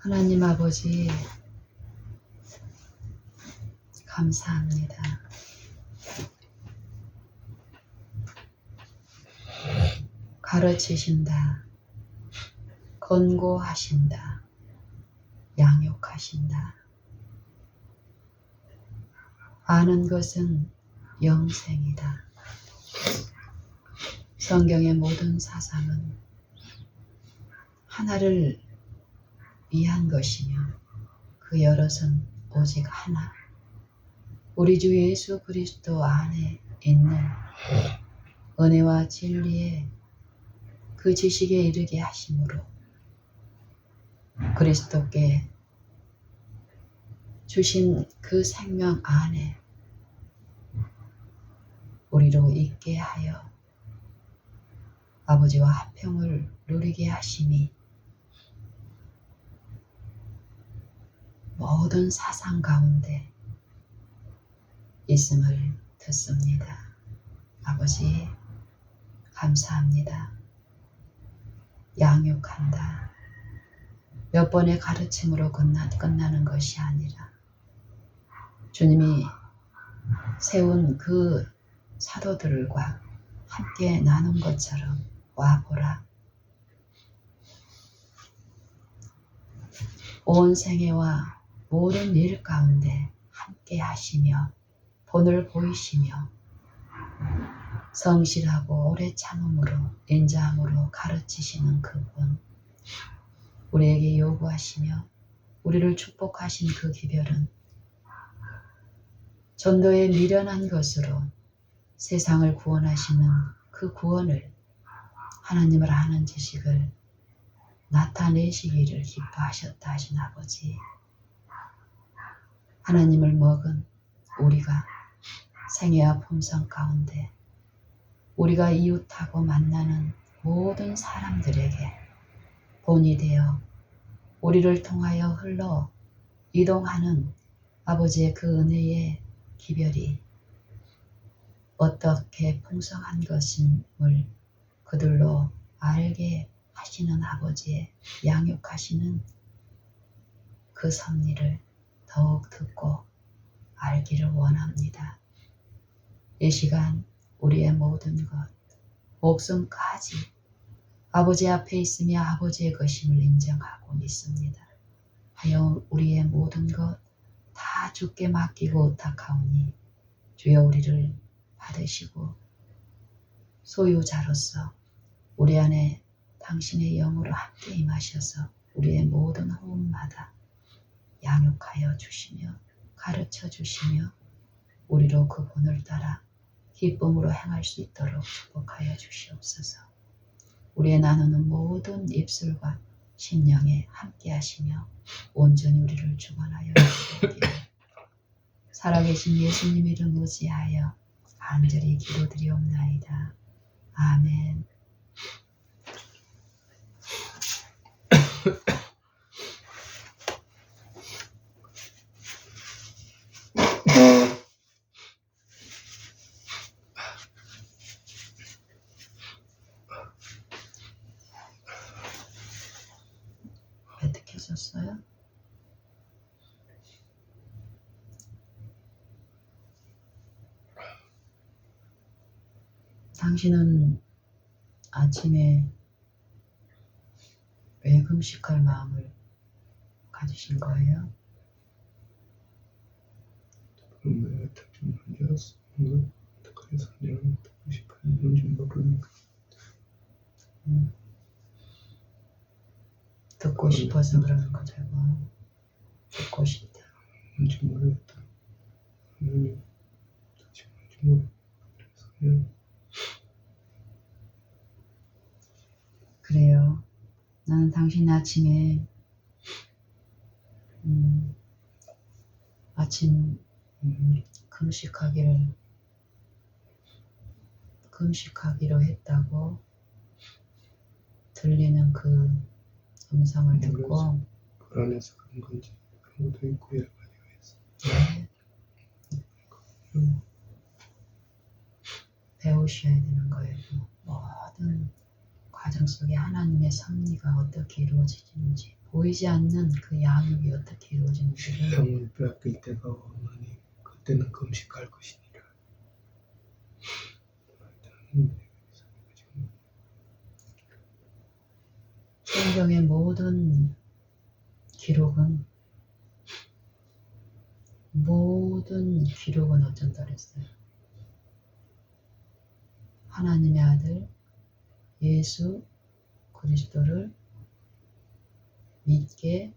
하나님 아버지, 감사합니다. 가르치신다, 권고하신다, 양육하신다. 아는 것은 영생이다. 성경의 모든 사상은 하나를 위한 것이며 그 여럿은 오직 하나, 우리 주 예수 그리스도 안에 있는 은혜와 진리의 그 지식에 이르게 하심으로 그리스도께 주신 그 생명 안에 우리로 있게 하여 아버지와 화평을 누리게 하심이 모든 사상 가운데 있음을 듣습니다. 아버지, 감사합니다. 양육한다. 몇 번의 가르침으로 끝나는 것이 아니라 주님이 세운 그 사도들과 함께 나눈 것처럼 와보라. 온 생애와 모든 일 가운데 함께 하시며 본을 보이시며 성실하고 오래 참음으로 인자함으로 가르치시는 그분, 우리에게 요구하시며 우리를 축복하신 그 기별은 전도에 미련한 것으로 세상을 구원하시는 그 구원을, 하나님을 아는 지식을 나타내시기를 기뻐하셨다 하신 아버지, 하나님을 먹은 우리가 생애와 품성 가운데 우리가 이웃하고 만나는 모든 사람들에게 본이 되어 우리를 통하여 흘러 이동하는 아버지의 그 은혜의 기별이 어떻게 풍성한 것임을 그들로 알게 하시는 아버지의 양육하시는 그 섭리를 더욱 듣고 알기를 원합니다. 이 시간 우리의 모든 것, 목숨까지 아버지 앞에 있으며 아버지의 것임을 인정하고 믿습니다. 하여 우리의 모든 것 다 주께 맡기고 의탁하오니 주여 우리를 받으시고 소유자로서 우리 안에 당신의 영으로 함께 임하셔서 우리의 모든 호흡마다 양육하여 주시며 가르쳐 주시며 우리로 그 본을 따라 기쁨으로 행할 수 있도록 축복하여 주시옵소서. 우리의 나누는 모든 입술과 심령에 함께 하시며 온전히 우리를 주관하여 주시옵기를 살아계신 예수님 이름 의지하여 간절히 기도드리옵나이다. 아멘. 배트 켜졌어요? 당신은 아침에 왜 금식할 마음을 가지신 거예요? 왜 특정 문제였어? 어떻게 사냐면 듣고 싶은 뭔지 모르니까. 듣고 싶어서 그러는 거죠. 듣고 싶다. 뭔지 모르겠다. 뭔지 모르겠다. 그래서 그래요. 나는 당신 아침에 아침 금식하기로 했다고 들리는 그 음성을 듣고 불안해서 그런 건지 그런 것도 있고 여러 가지가 있어. 네. 배우셔야 되는 거예요. 모든 과정 속에 하나님의 섭리가 어떻게 이루어지는지 보이지 않는 그 양육이 어떻게 이루어지는지를 형을 빼앗길 때가 오나니 그때는 금식할 것이니라. 성경의 모든 기록은 어쩐다 그랬어요. 하나님의 아들 예수 그리스도를 믿게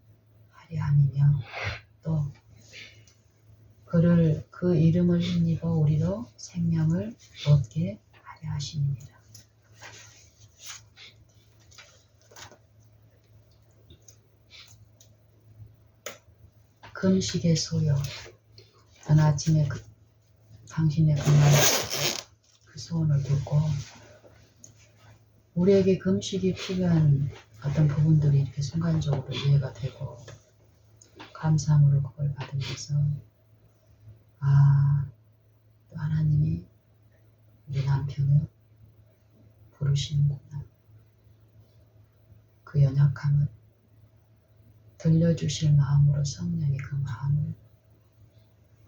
하려 함이며 또 그 이름을 힘입어 우리로 생명을 얻게 하려 하심이니라. 금식의 소요. 저는 아침에 당신의 그 소원을 듣고 우리에게 금식이 필요한 어떤 부분들이 이렇게 순간적으로 이해가 되고 감사함으로 그걸 받으면서 또 하나님이 우리 남편을 부르시는구나. 그 연약함을 들려주실 마음으로 성령이 그 마음을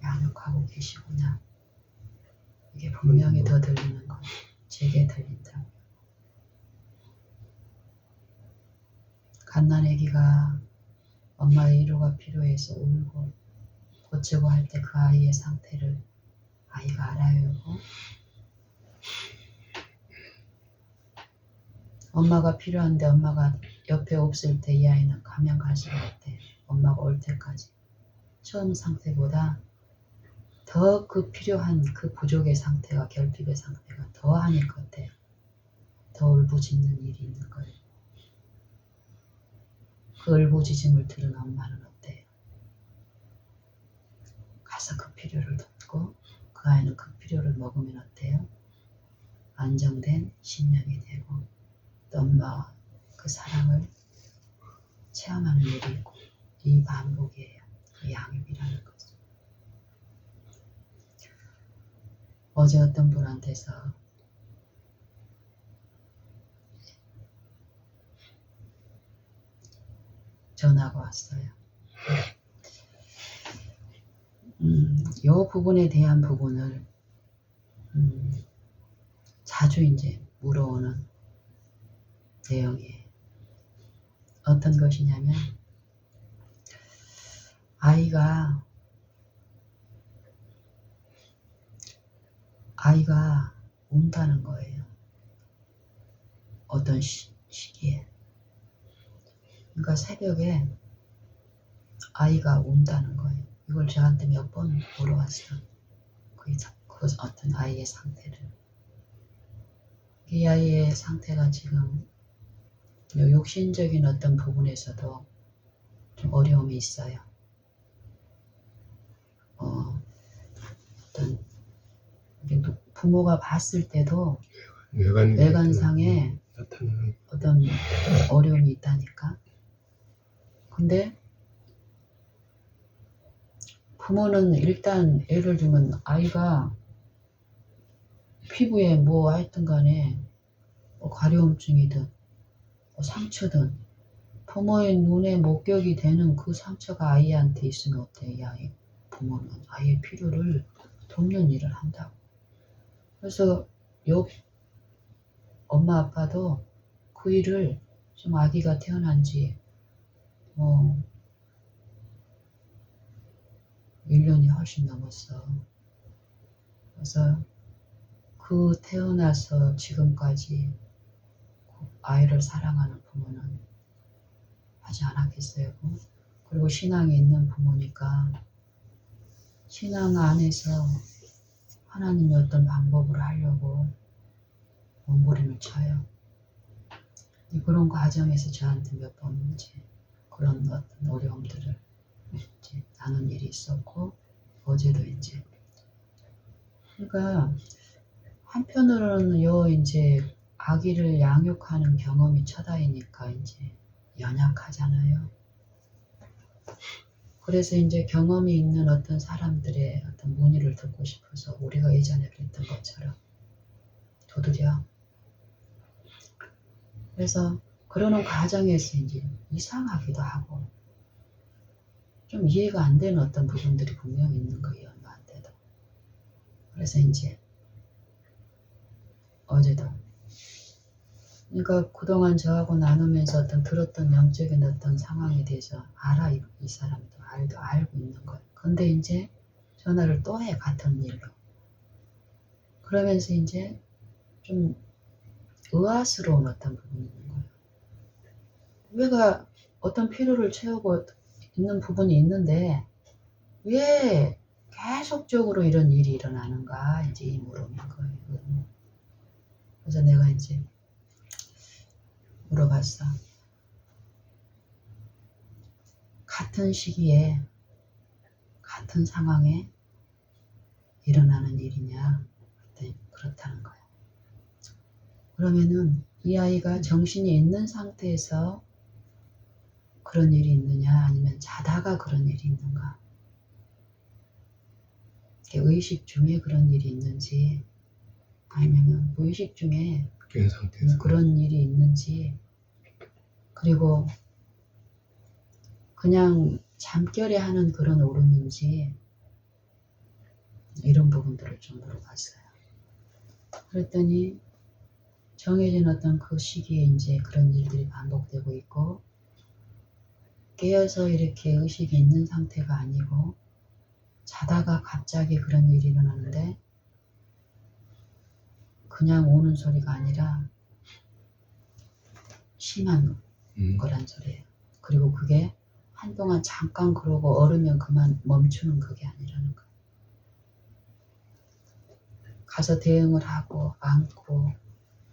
양육하고 계시구나. 이게 분명히 더 들리는 거예요. 제게 들린다. 갓난아기가 엄마의 위로가 필요해서 울고 고치고 할 때 그 아이의 상태를 아이가 알아요. 엄마가 필요한데 엄마가 옆에 없을 때 이 아이는 가면 갈수록 어때? 엄마가 올 때까지 처음 상태보다 더 그 필요한 그 부족의 상태가 결핍의 상태가 더하니 어때요? 더 울부짖는 일이 있는 거예요. 그 울부짖음을 들은 엄마는 어때요? 가서 그 필요를 돕고 그 아이는 그 필요를 먹으면 어때요? 안정된 심령이 되고 또 엄마와 그 사랑을 체험하는 일이 있고 이 반복이에요. 그 양육이라는 거죠. 어제 어떤 분한테서 전화가 왔어요. 이 부분에 대한 부분을 자주 이제 물어오는 내용이에요. 어떤 것이냐면 아이가 운다는 거예요. 어떤 시기에. 그러니까 새벽에 아이가 운다는 거예요. 이걸 저한테 몇 번 물어왔어요. 그 어떤 아이의 상태를. 이 아이의 상태가 지금 육신적인 어떤 부분에서도 좀 어려움이 있어요. 어떤 부모가 봤을 때도 외관상에 나타나는 어떤 어려움이 있다니까. 근데 부모는 일단 예를 들면 아이가 피부에 뭐 하여튼 간에 가려움증이든 상처든 부모의 눈에 목격이 되는 그 상처가 아이한테 있으면 어때? 이 아이 부모는 아이의 필요를 돕는 일을 한다고. 그래서 엄마 아빠도 그 일을 좀 아기가 태어난 지 1년이 훨씬 넘었어. 그래서 그 태어나서 지금까지 아이를 사랑하는 부모는 하지 않았겠어요. 그리고 신앙이 있는 부모니까 신앙 안에서 하나님의 어떤 방법으로 하려고 몸부림을 쳐요. 그런 과정에서 저한테 몇 번 이제 그런 어떤 어려움들을 이제 나눈 일이 있었고 어제도 이제 그러니까 한편으로는 이제 아기를 양육하는 경험이 첫아이니까 이제 연약하잖아요. 그래서 이제 경험이 있는 어떤 사람들의 어떤 문의를 듣고 싶어서 우리가 예전에 그랬던 것처럼 두드려. 그래서 그러는 과정에서 이제 이상하기도 하고 좀 이해가 안 되는 어떤 부분들이 분명히 있는 거예요. 엄마한테도. 그래서 이제 어제도 그러니까 그동안 저하고 나누면서 어떤 들었던 영적인 어떤 상황에 대해서 알아. 이 사람도 알고 있는 거예요. 근데 이제 전화를 또 해. 같은 일로. 그러면서 이제 좀 의아스러운 어떤 부분이 있는 거예요. 우리가 어떤 필요를 채우고 있는 부분이 있는데 왜 계속적으로 이런 일이 일어나는가 이제 이 물음인 거예요. 그래서 내가 이제 물어봤어. 같은 시기에 같은 상황에 일어나는 일이냐? 그랬더니 그렇다는 거예요. 그러면은 이 아이가 정신이 있는 상태에서 그런 일이 있느냐 아니면 자다가 그런 일이 있는가? 의식 중에 그런 일이 있는지 아니면 무의식 중에 깬 상태에서 그런 일이 있는지 그리고 그냥 잠결에 하는 그런 오름인지 이런 부분들을 좀 물어봤어요. 그랬더니 정해진 어떤 그 시기에 이제 그런 일들이 반복되고 있고 깨어서 이렇게 의식이 있는 상태가 아니고 자다가 갑자기 그런 일이 일어나는데 그냥 오는 소리가 아니라 심한 거란 소리예요. 그리고 그게 한동안 잠깐 그러고 얼으면 그만 멈추는 그게 아니라는 거예요. 가서 대응을 하고 안고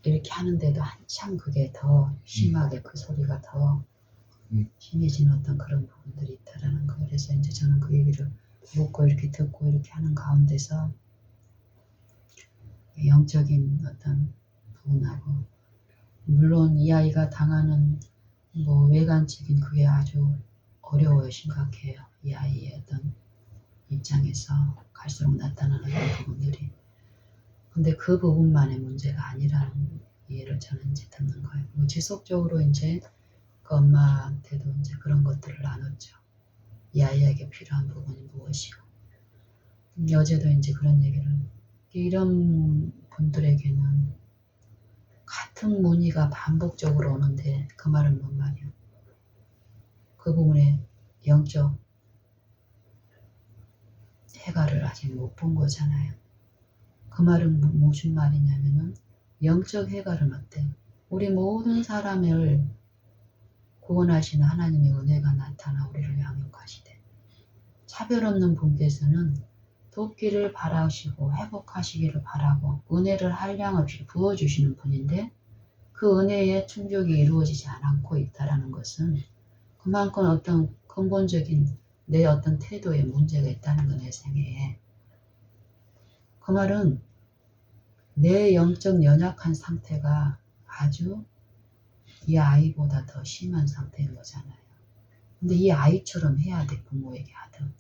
이렇게 하는데도 한참 그게 더 심하게 그 소리가 더 심해진 어떤 그런 부분들이 있다라는 거예요. 그래서 이제 저는 그 얘기를 묻고 이렇게 듣고 이렇게 하는 가운데서 영적인 어떤 부분하고 물론 이 아이가 당하는 뭐 외관적인 그게 아주 어려워요. 심각해요. 이 아이의 어떤 입장에서 갈수록 나타나는 그 부분들이. 근데 그 부분만의 문제가 아니라는 이해를 저는 이제 듣는 거예요. 뭐 지속적으로 이제 그 엄마한테도 이제 그런 것들을 나눴죠. 이 아이에게 필요한 부분이 무엇이고. 어제도 이제 그런 얘기를 이런 분들에게는 같은 문의가 반복적으로 오는데 그 말은 뭔 말이야? 그 부분에 영적 해가를 아직 못 본 거잖아요. 그 말은 무슨 말이냐면은 영적 해갈은 어때? 우리 모든 사람을 구원하시는 하나님의 은혜가 나타나 우리를 양육하시되 차별 없는 분께서는 돕기를 바라시고 회복하시기를 바라고 은혜를 한량없이 부어주시는 분인데 그 은혜의 충족이 이루어지지 않고 있다는 것은 그만큼 어떤 근본적인 내 어떤 태도에 문제가 있다는 거 내 생애에. 그 말은 내 영적 연약한 상태가 아주 이 아이보다 더 심한 상태인 거잖아요. 근데 이 아이처럼 해야 돼, 부모에게 하든.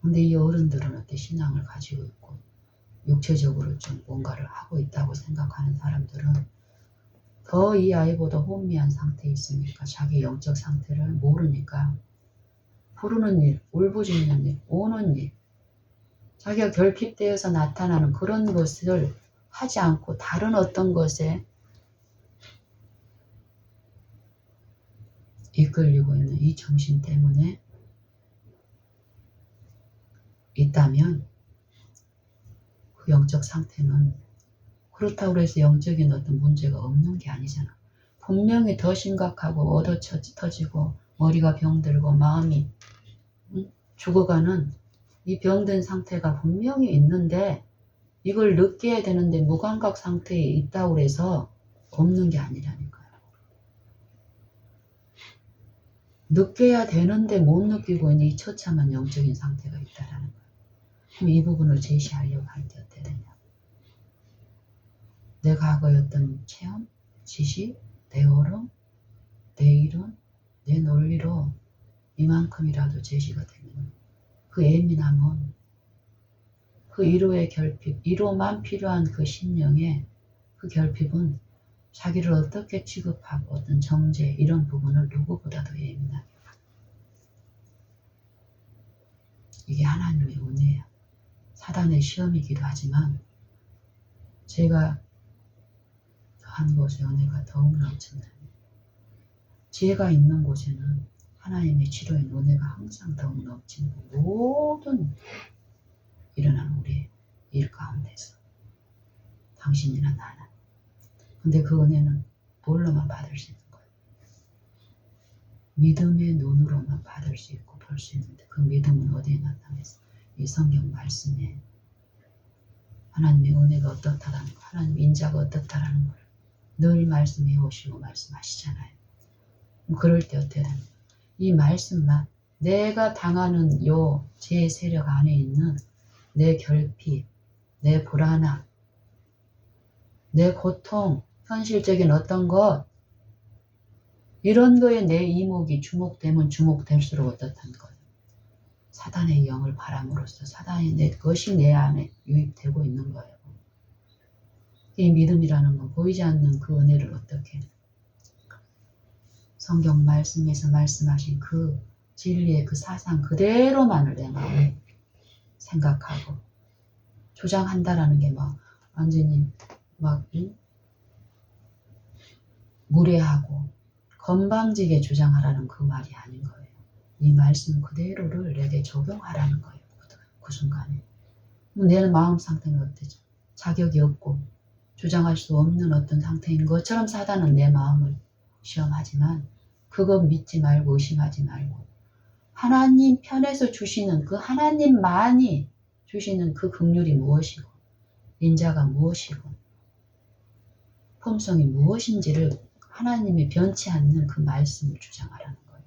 근데 이 어른들은 어때 신앙을 가지고 있고 육체적으로 좀 뭔가를 하고 있다고 생각하는 사람들은 더 이 아이보다 혼미한 상태에 있으니까 자기 영적 상태를 모르니까 부르는 일, 울부짖는 일, 오는 일, 자기가 결핍되어서 나타나는 그런 것을 하지 않고 다른 어떤 것에 이끌리고 있는 이 정신 때문에 있다면 그 영적 상태는 그렇다고 해서 영적인 어떤 문제가 없는 게 아니잖아. 분명히 더 심각하고 얻어 터지고 머리가 병들고 마음이 죽어가는 이 병든 상태가 분명히 있는데 이걸 느껴야 되는데 무감각 상태에 있다고 해서 없는 게 아니라니까요. 느껴야 되는데 못 느끼고 있는 이 처참한 영적인 상태가 있다라는 거예요. 그럼 이 부분을 제시하려고 할 때 어떻게 되냐. 내 과거의 어떤 체험, 지식, 내 어른, 내 이론, 내 논리로 이만큼이라도 제시가 되면 그 예민함은 그 1호의 결핍, 1호만 필요한 그 심령의 그 결핍은 자기를 어떻게 취급하고 어떤 정죄 이런 부분을 누구보다도 예민하게 이게 하나님의 은혜야. 사단의 시험이기도 하지만 제가 한 곳에 은혜가 더욱 넘친다. 지혜가 있는 곳에는 하나님의 치료인 은혜가 항상 더욱 넘치는 모든 일어나는 우리의 일 가운데서 당신이나 나는. 근데 그 은혜는 뭘로만 받을 수 있는 거예요? 믿음의 눈으로만 받을 수 있고 볼 수 있는데 그 믿음은 어디에 나타나서 이 성경 말씀에 하나님의 은혜가 어떻다라는 거, 하나님의 인자가 어떻다라는 걸 늘 말씀해 오시고 말씀하시잖아요. 그럴 때 어떻게 됩니까? 이 말씀만 내가 당하는 요 제 세력 안에 있는 내 결핍, 내 불안함, 내 고통, 현실적인 어떤 것 이런 거에 내 이목이 주목되면 주목될수록 어떻다는 거예요. 사단의 영을 바람으로써 사단이 내 것이 내 안에 유입되고 있는 거예요. 이 믿음이라는 건 보이지 않는 그 은혜를 어떻게 성경 말씀에서 말씀하신 그 진리의 그 사상 그대로만을 내 마음에 생각하고 조장한다라는 게 막 완전히 막 무례하고 건방지게 주장하라는 그 말이 아닌 거예요. 이 말씀 그대로를 내게 적용하라는 거예요. 그 순간에. 내 마음 상태는 어때죠? 자격이 없고 주장할 수 없는 어떤 상태인 것처럼 사단은 내 마음을 시험하지만 그거 믿지 말고 의심하지 말고 하나님 편에서 주시는 그 하나님만이 주시는 그 긍휼이 무엇이고 인자가 무엇이고 품성이 무엇인지를 하나님이 변치 않는 그 말씀을 주장하라는 거예요.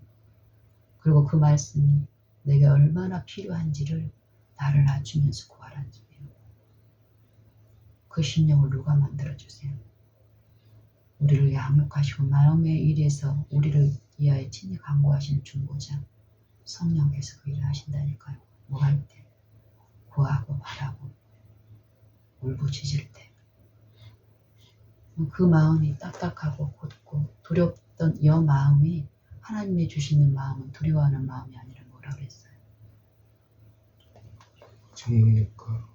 그리고 그 말씀이 내게 얼마나 필요한지를 나를 낮추면서 구하라는 거예요. 그 심령을 누가 만들어주세요? 우리를 양육하시고 마음의 일에서 우리를 위하여 친히 간구하시는 중보자 성령께서 그 일을 하신다니까요. 뭐 할 때? 구하고 바라고 울부짖을 때 그 마음이 딱딱하고 곧고 두렵던 이 마음이 하나님이 주시는 마음은 두려워하는 마음이 아니라 뭐라 그랬어요? 정욕과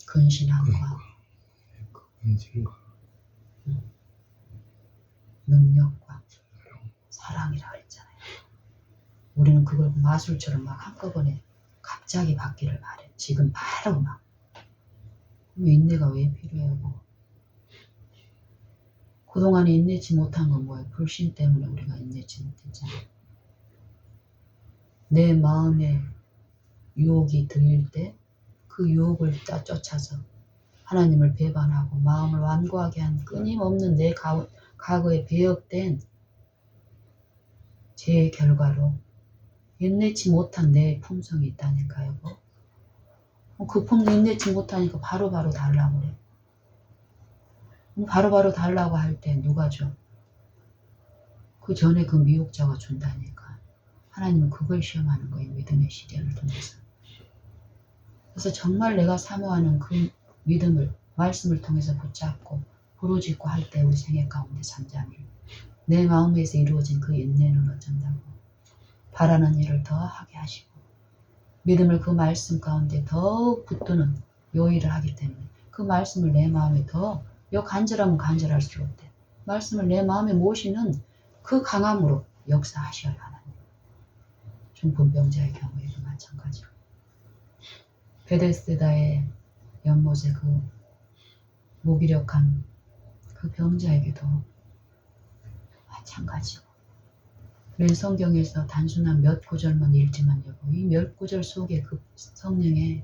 근신함과 근신과 능력과 사랑이라 그랬잖아요. 우리는 그걸 마술처럼 막 한꺼번에 갑자기 받기를 바래. 지금 바로 막. 그럼 인내가 왜 필요해요? 뭐. 그동안에 인내치 못한 건 뭐예요? 불신 때문에 우리가 인내치 못했잖아요. 내 마음에 유혹이 들릴 때 그 유혹을 쫓아서 하나님을 배반하고 마음을 완고하게 한 끊임없는 내 과거에 배역된 죄의 결과로 인내치 못한 내 품성이 있다니까요. 그 품성 인내치 못하니까 바로바로 달라고 그래. 바로바로 달라고 할 때 누가 줘? 그 전에 그 미혹자가 준다니까. 하나님은 그걸 시험하는 거예요. 믿음의 시련을 통해서. 그래서 정말 내가 사모하는 그 믿음을 말씀을 통해서 붙잡고 부르짖고 할 때 우리 생애 가운데 잠잠히 내 마음에서 이루어진 그 인내는 어쩐다고 바라는 일을 더 하게 하시고 믿음을 그 말씀 가운데 더욱 붙드는 요 일을 하기 때문에 그 말씀을 내 마음에 더 요 간절하면 간절할수록 돼. 말씀을 내 마음에 모시는 그 강함으로 역사하셔야 하나님. 중풍병자의 경우에도 마찬가지로 베데스다의 연못의 그 무기력한 그 병자에게도 마찬가지고 우리는 성경에서 단순한 몇 구절만 읽지만 여보 이 몇 구절 속에 그 성령의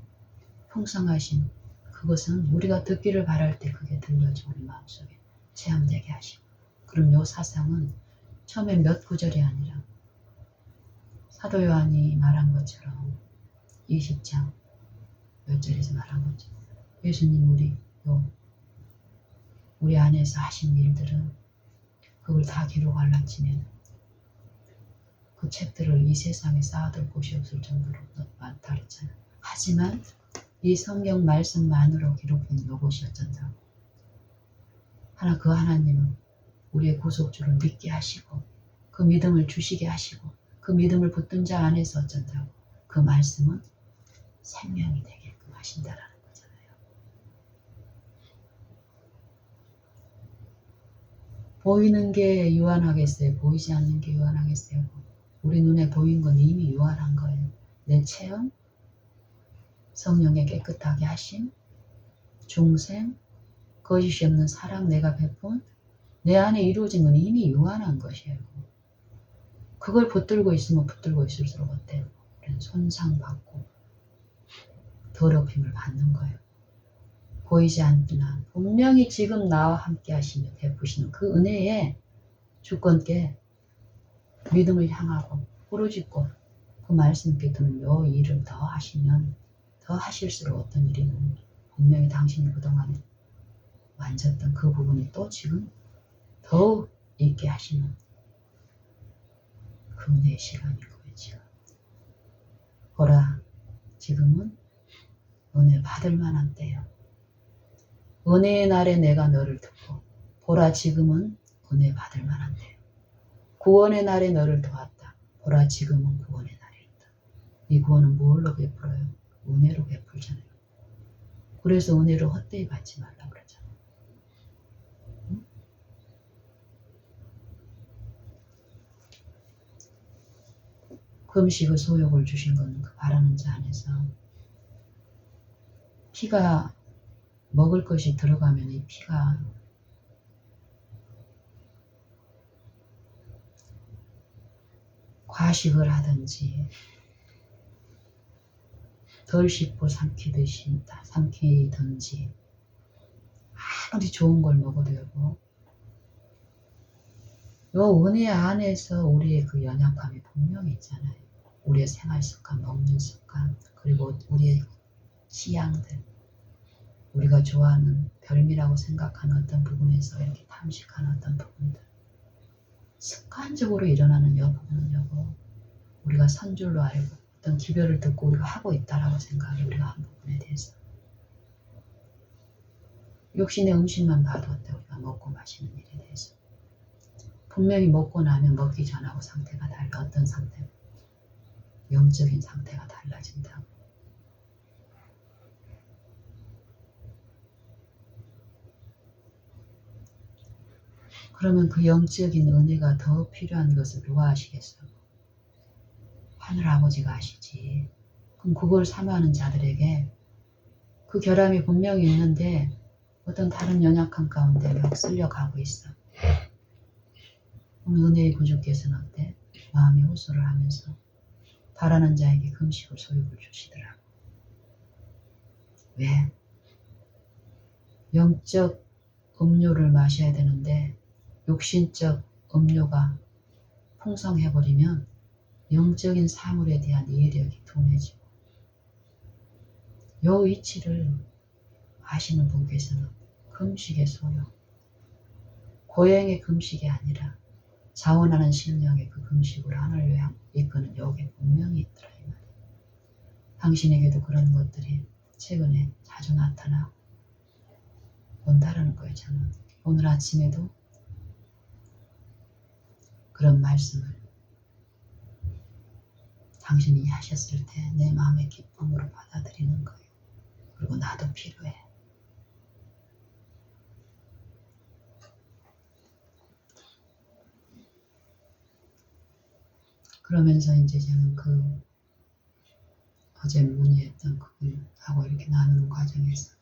풍성하신 그것은 우리가 듣기를 바랄 때 그게 들려져 우리 마음속에 체험되게 하시고 그럼 요 사상은 처음에 몇 구절이 아니라 사도 요한이 말한 것처럼 20장 몇 절에서 말한 거죠. 예수님 우리 안에서 하신 일들은 그걸 다 기록하려 치면 그 책들을 이 세상에 쌓아둘 곳이 없을 정도로 많다 그랬잖아요. 하지만 이 성경 말씀만으로 기록된 요것이 어쩐다고. 그 하나님은 우리의 구속주를 믿게 하시고 그 믿음을 주시게 하시고 그 믿음을 붙든 자 안에서 어쩐다고 그 말씀은 생명이 되게끔 하신다라는 거잖아요. 보이는 게 유한하겠어요? 보이지 않는 게 유한하겠어요? 우리 눈에 보인 건 이미 유한한 거예요. 내 체험, 성령의 깨끗하게 하심, 중생, 거짓이 없는 사랑 내가 베푼 내 안에 이루어진 건 이미 유한한 것이에요. 그걸 붙들고 있으면 붙들고 있을수록 어때요? 우리는 손상받고 더럽힘을 받는 거예요. 보이지 않지만 분명히 지금 나와 함께 하시며 베푸시는 그 은혜에 주권께 믿음을 향하고 부르짖고 그 말씀 믿음을 요 일을 더 하시면 더 하실수록 어떤 일이 있는 분명히 당신이 그동안에 만졌던 그 부분이 또 지금 더욱 있게 하시는 그 은혜의 시간인 거예요. 지금 보라 지금은 은혜 받을 만한 때요. 은혜의 날에 내가 너를 듣고 보라 지금은 은혜 받을 만한 때요. 구원의 날에 너를 도왔다. 보라 지금은 구원의 날이 있다. 이 구원은 뭘로 베풀어요? 은혜로 베풀잖아요. 그래서 은혜를 헛되이 받지 말라고 그러잖아요. 응? 금식의 소욕을 주신 건 그 바라는 자 안에서 피가 먹을 것이 들어가면 이 피가 과식을 하든지 덜 씹고 삼키든지 아무리 좋은 걸 먹어도 요 은혜 안에서 우리의 그 연약함이 분명히 있잖아요. 우리의 생활 습관, 먹는 습관, 그리고 우리의 취향들, 우리가 좋아하는 별미라고 생각하는 어떤 부분에서 이렇게 탐식하는 어떤 부분들, 습관적으로 일어나는 요 부분은 요거 우리가 선줄로 알고 어떤 기별을 듣고 우리가 하고 있다라고 생각해. 우리가 한 부분에 대해서 육신의 음식만 봐도 어때? 우리가 먹고 마시는 일에 대해서 분명히 먹고 나면 먹기 전하고 상태가 달라. 어떤 상태? 영적인 상태가 달라진다고. 그러면 그 영적인 은혜가 더 필요한 것을 누가 아시겠어요? 하늘 아버지가 아시지. 그럼 그걸 사모하는 자들에게 그 결함이 분명히 있는데 어떤 다른 연약함 가운데 막 쓸려가고 있어. 그럼 은혜의 구주께서는 어때? 마음이 호소를 하면서 바라는 자에게 금식을 소욕을 주시더라고. 왜? 영적 음료를 마셔야 되는데 육신적 음료가 풍성해버리면 영적인 사물에 대한 이해력이 둔해지고 요 위치를 아시는 분께서는 금식의 소욕, 고행의 금식이 아니라 자원하는 심령의 그 금식으로 하늘을 향 이끄는 여기 분명히 있더라 이 말이에요. 당신에게도 그런 것들이 최근에 자주 나타나고 온다라는 거예요. 저는 오늘 아침에도 그런 말씀을 당신이 하셨을 때 내 마음의 기쁨으로 받아들이는 거예요. 그리고 나도 필요해. 그러면서 이제 저는 그 어제 문의했던 그분하고 이렇게 나누는 과정에서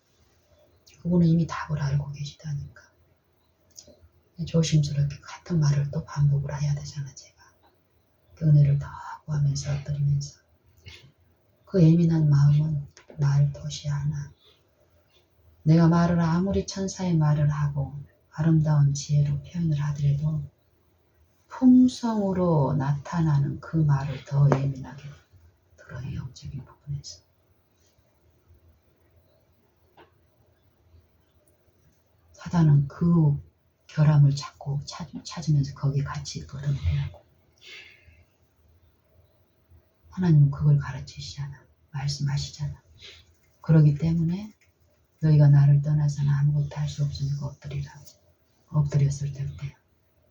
그분은 이미 답을 알고 계시다니까 조심스럽게 같은 말을 또 반복을 해야 되잖아. 제가 그 은혜를 더 구하면서 엎드리면서 그 예민한 마음은 말 돛이 않아. 내가 말을 아무리 천사의 말을 하고 아름다운 지혜로 표현을 하더라도 품성으로 나타나는 그 말을 더 예민하게 들어요. 영적인 부분에서. 사단은 그 결함을 찾고 찾으면서 거기에 같이 있거든. 우리하고. 하나님은 그걸 가르치시잖아. 말씀하시잖아. 그러기 때문에 너희가 나를 떠나서는 아무것도 할 수 없으니까 엎드리라고. 엎드렸을 때부터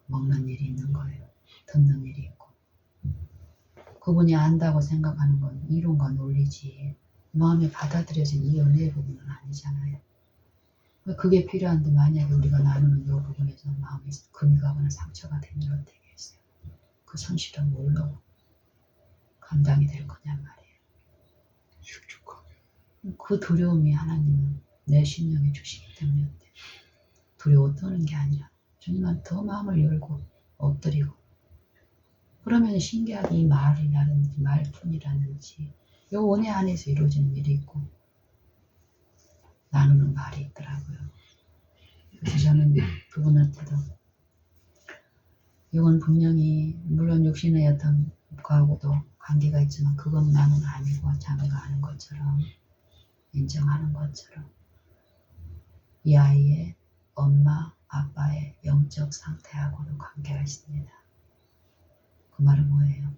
먹는 일이 있는 거예요. 듣는 일이 있고. 그분이 안다고 생각하는 건 이론과 논리지 마음에 받아들여진 이 은혜의 부분은 아니잖아요. 그게 필요한데 만약에 우리가 나누는 이 부분에서 마음이 금이 가거나 상처가 되면 어떻게 했어요? 그 손실은 뭘로 감당이 될 거냔 말이에요. 축축하게. 그 두려움이 하나님은 내 심령에 주시기 때문에 두려워 떠는 게 아니라 주님한테 더 마음을 열고 엎드리고 그러면 신기하게 이 말이라든지 말뿐이라든지 이 은혜 안에서 이루어지는 일이 있고 나누는 말이 있더라고요. 그래서 저는 그분한테도 이건 분명히 물론 육신의 어떤 거하고도 관계가 있지만 그건 나는 아니고 자매가 아는 것처럼 인정하는 것처럼 이 아이의 엄마, 아빠의 영적 상태하고도 관계가 있습니다. 그 말은 뭐예요?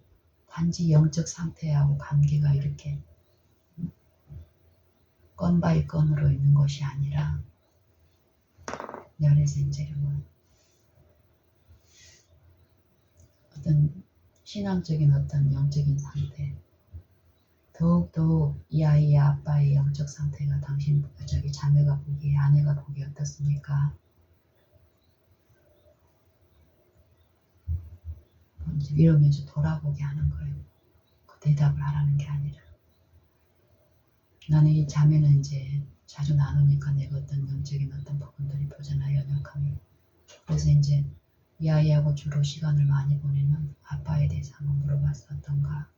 단지 영적 상태하고 관계가 이렇게 건 바이 건으로 있는 것이 아니라 그래서 이제 어떤 신앙적인 어떤 영적인 상태 더욱더 이 아이의 아빠의 영적 상태가 당신 자매가 보기에 아내가 보기에 어떻습니까? 이러면서 돌아보게 하는 거예요. 그 대답을 하라는 게 아니라 나는 이 자매는 이제 자주 나누니까 내가 어떤 영적인 어떤 부분들이 보잖아요. 연약함이. 그래서 이제 이 아이하고 주로 시간을 많이 보내면 아빠에 대해서 한번 물어봤었던가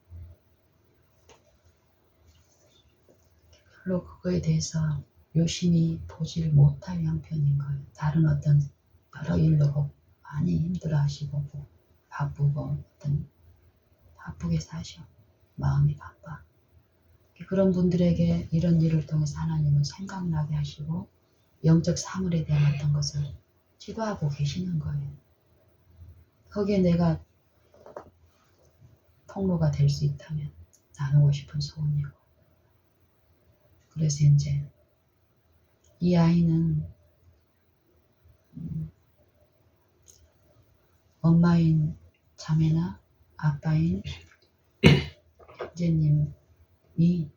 별로 그거에 대해서 열심히 보지를 못할 형편인 거예요. 다른 어떤 여러 일로 많이 힘들어하시고 바쁘고 어떤 바쁘게 사셔. 마음이 바빠. 그런 분들에게 이런 일을 통해서 하나님은 생각나게 하시고 영적 사물에 대한 어떤 것을 지도하고 계시는 거예요. 거기에 내가 통로가 될 수 있다면 나누고 싶은 소원이고 그래서 이제 이 아이는 엄마인 자매나 아빠인 형제님이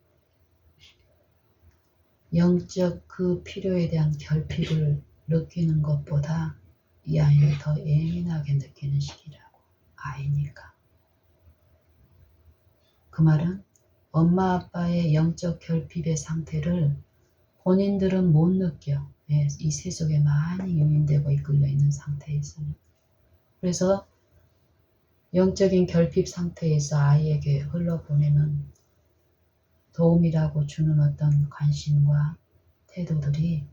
영적 그 필요에 대한 결핍을 느끼는 것보다 이 아이는 더 예민하게 느끼는 시기라고. 아이니까. 그 말은 엄마 아빠의 영적 결핍의 상태를 본인들은 못 느껴. 이 세속에 많이 유인되고 이끌려 있는 상태에서는. 그래서 영적인 결핍 상태에서 아이에게 흘러보내는 도움이라고 주는 어떤 관심과 태도들이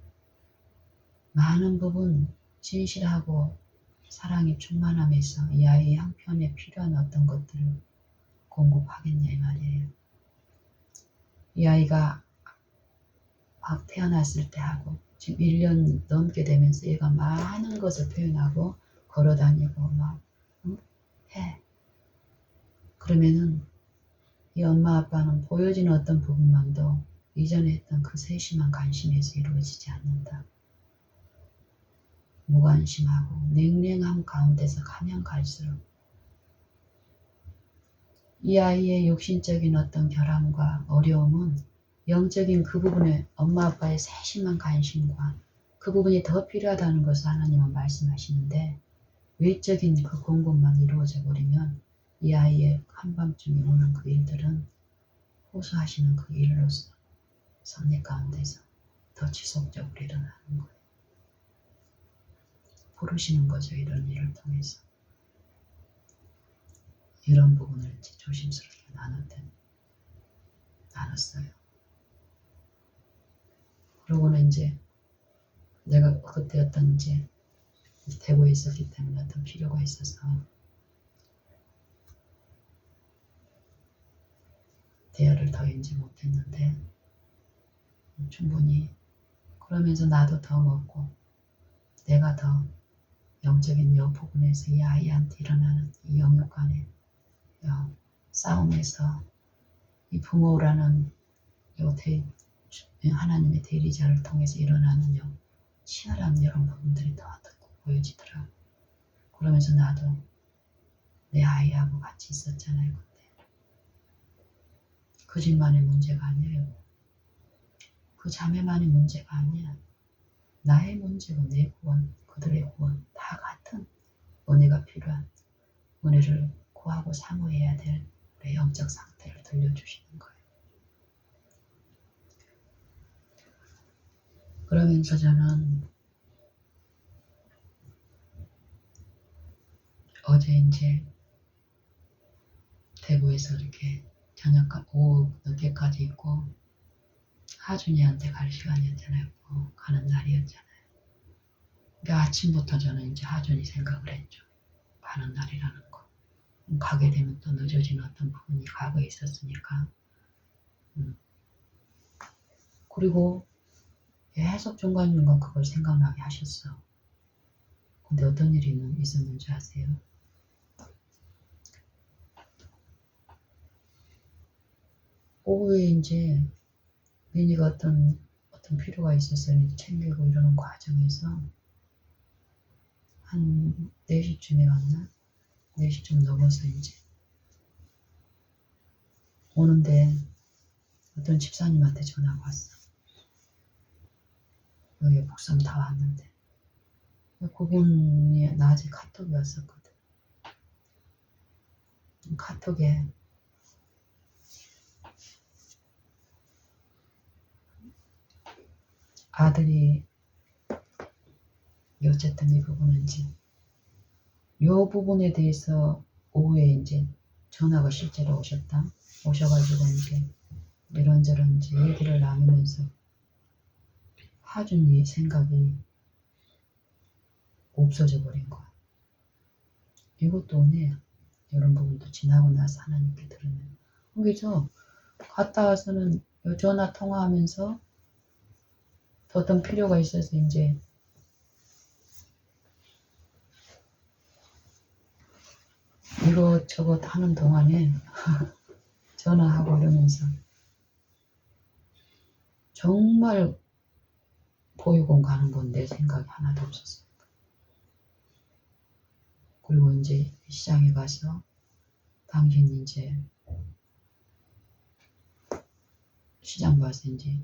많은 부분 진실하고 사랑이 충만함에서 이 아이의 형편에 필요한 어떤 것들을 공급하겠냐 이 말이에요. 이 아이가 막 태어났을 때 하고 지금 1년 넘게 되면서 얘가 많은 것을 표현하고 걸어다니고 막 해. 그러면은 이 엄마 아빠는 보여지는 어떤 부분만도 이전에 했던 그 세심한 관심에서 이루어지지 않는다. 무관심하고 냉랭함 가운데서 가면 갈수록 이 아이의 육신적인 어떤 결함과 어려움은 영적인 그 부분에 엄마 아빠의 세심한 관심과 그 부분이 더 필요하다는 것을 하나님은 말씀하시는데 외적인 그 공급만 이루어져 버리면 이 아이의 한밤중에 오는 그 일들은 호소하시는 그 일로서 섭리 가운데서 더 지속적으로 일어나는 거예요. 부르시는 거죠. 이런 일을 통해서. 이런 부분을 이제 조심스럽게 나눴어요. 그러고는 이제 내가 그때 어떤 이제 대구에 있었기 때문에 어떤 필요가 있어서 대화를 더 이제 못했는데 충분히 그러면서 나도 더 먹고 내가 더 영적인 여 부분에서 이 아이한테 일어나는 이 영역 간의 싸움에서 이 부모라는 하나님의 대리자를 통해서 일어나는 치열한 이런 부분들이 더 듣고 보여지더라고요. 그러면서 나도 내 아이하고 같이 있었잖아요. 그때. 그 집만의 문제가 아니에요. 그 자매만의 문제가 아니야. 나의 문제고 내 구원, 그들의 구원 다 같은 은혜가 필요한, 은혜를 구하고 사모해야 될 우리의 영적 상태를 들려주시는 거예요. 그러면서 저는 어제 이제 대구에서 이렇게 오후 늦게까지 있고 하준이한테 갈 시간이었잖아요. 가는 날이었잖아요. 그러니까 아침부터 저는 이제 하준이 생각을 했죠. 가는 날이라는 거. 가게 되면 또 늦어지는 어떤 부분이 과거에 있었으니까. 그리고 계속 중간중간 그걸 생각나게 하셨어. 근데 어떤 일이 있었는지 아세요? 오후에 이제 민이가 어떤 필요가 있어서 챙기고 이러는 과정에서 한 4시쯤에 왔나? 4시쯤 넘어서 이제 오는데 어떤 집사님한테 전화가 왔어. 여기 목사님 다 왔는데. 그분이 낮에 카톡이 왔었거든. 카톡에 아들이 어쨌든 이 부분은 이제 요 부분에 대해서 오후에 이제 전화가 실제로 오셔가지고 이제 이런저런 이제 얘기를 나누면서 하준이 생각이 없어져 버린 거야. 이것도 은혜야. 이런 부분도 지나고 나서 하나님께 들으면. 그래서 갔다 와서는 전화 통화하면서 어떤 필요가 있어서 이제 이것저것 하는 동안에 전화하고 이러면서 정말 보육원 가는 건 내 생각이 하나도 없었어요. 그리고 이제 시장에 가서 당신이 이제 시장 가서 이제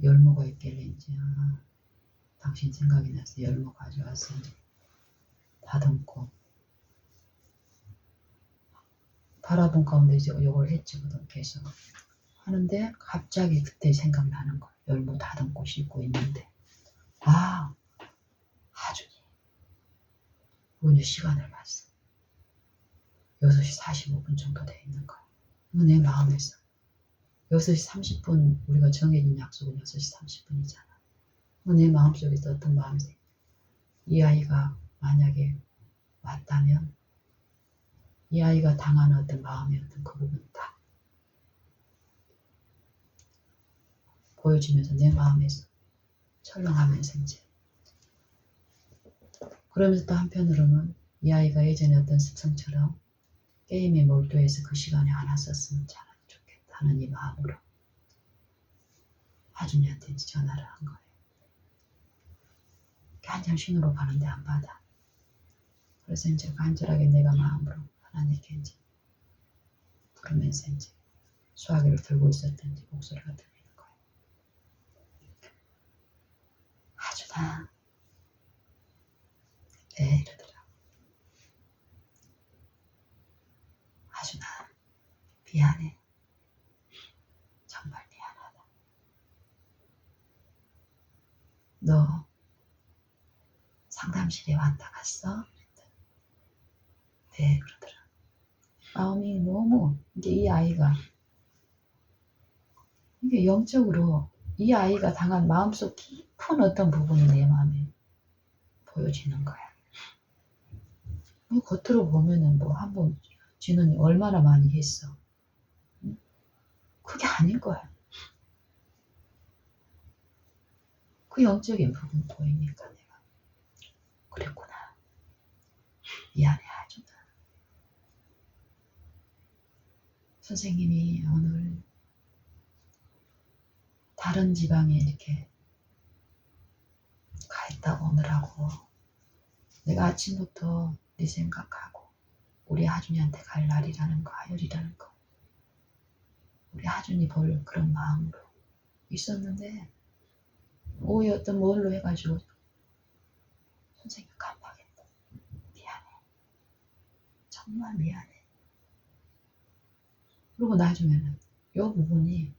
열무가 있길래 이제 당신 생각이 나서 열무 가져와서 이제 다듬고 바라본 가운데 이제 이걸 했지 계속 하는데 갑자기 그때 생각나는 거야. 열무 다듬고 씻고 있는데 하준이 은유 시간을 봤어. 6시 45분 정도 돼 있는 거야. 내 마음에서 6시 30분 우리가 정해진 약속은 6시 30분이잖아. 내 마음속에서 어떤 마음이 생겨. 이 아이가 만약에 왔다면 이 아이가 당하는 어떤 마음의 어떤 그 부분 다 보여지면서 내 마음에서 철렁하면서 이제 그러면서 또 한편으로는 이 아이가 예전에 어떤 습성처럼 게임에 몰두해서 그 시간에 안 왔었으면 참 좋겠다는 이 마음으로 하준이한테 전화를 한 거예요. 한참 신호로 가는데 안 받아. 그래서 이제 간절하게 내가 마음으로 하나님께 이제 부르면서 이제 수화기를 들고 있었던지 목소리가 들리는 거예요. 하준아. 네, 이러더라고. 하준아, 미안해. 정말 미안하다. 너 상담실에 왔다 갔어? 네, 그러더라. 마음이 너무 이제 이 아이가 이게 영적으로 이 아이가 당한 마음속 깊은 어떤 부분이 내 마음에 보여지는 거야. 겉으로 보면은 뭐 한번 지는 얼마나 많이 했어. 그게 아닌 거야. 그 영적인 부분 보이니까 내가 그랬구나. 미안해 하준아. 선생님이 오늘 다른 지방에 이렇게 가 있다고 오느라고 내가 아침부터 네 생각하고 우리 하준이한테 갈 날이라는 거, 화요일이라는 거, 우리 하준이 볼 그런 마음으로 있었는데 오후에 어떤 뭘로 해가지고 선생님 깜빡했다. 미안해. 정말 미안해. 그리고 나중에는 요 부분이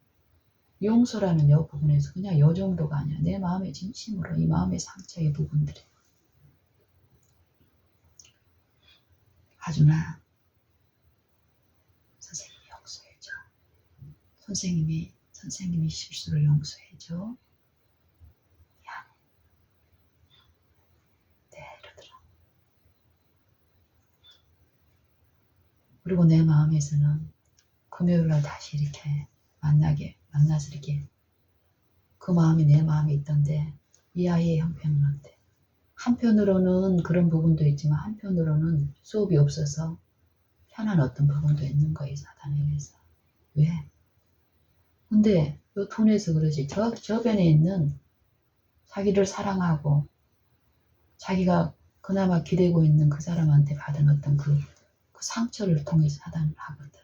용서라는 요 부분에서 그냥 요 정도가 아니야. 내 마음의 진심으로 이 마음의 상처의 부분들이 하준아, 선생님이 용서해줘. 선생님이 실수를 용서해줘. 미안해. 네, 이러더라. 그리고 내 마음에서는 금요일날 다시 이렇게 만나서 이렇게 그 마음이 내 마음에 있던데 이 아이의 형편은 어때? 한편으로는 그런 부분도 있지만 한편으로는 수업이 없어서 편한 어떤 부분도 있는 거예요. 사단에게서. 왜? 근데 요 돈에서 그러지. 저 변에 있는 자기를 사랑하고 자기가 그나마 기대고 있는 그 사람한테 받은 어떤 그 상처를 통해서 사단을 하거든.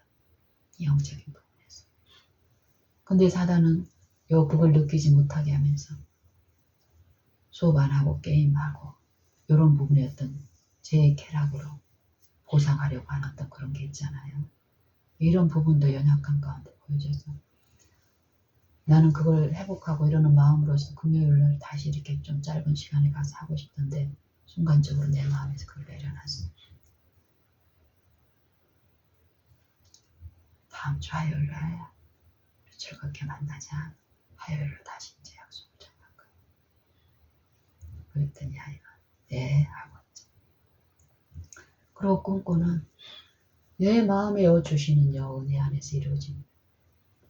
이 영적인 부분에서. 근데 사단은 그걸 느끼지 못하게 하면서 수업 안 하고 게임하고 이런 부분의 어떤 제 쾌락으로 보상하려고 하는 어떤 그런 게 있잖아요. 이런 부분도 연약한 가운데 보여져서 나는 그걸 회복하고 이러는 마음으로서 금요일날 다시 이렇게 좀 짧은 시간에 가서 하고 싶던데 순간적으로 내 마음에서 그걸 내려놨어. 다음 주 화요일날 즐겁게 만나자. 화요일로 다시 이제 약속을 정한 거야. 그랬더니 아이가 네 하고 있죠. 그리고 꿈꾸는 내 마음에 주시는 은혜 안에서 이루어진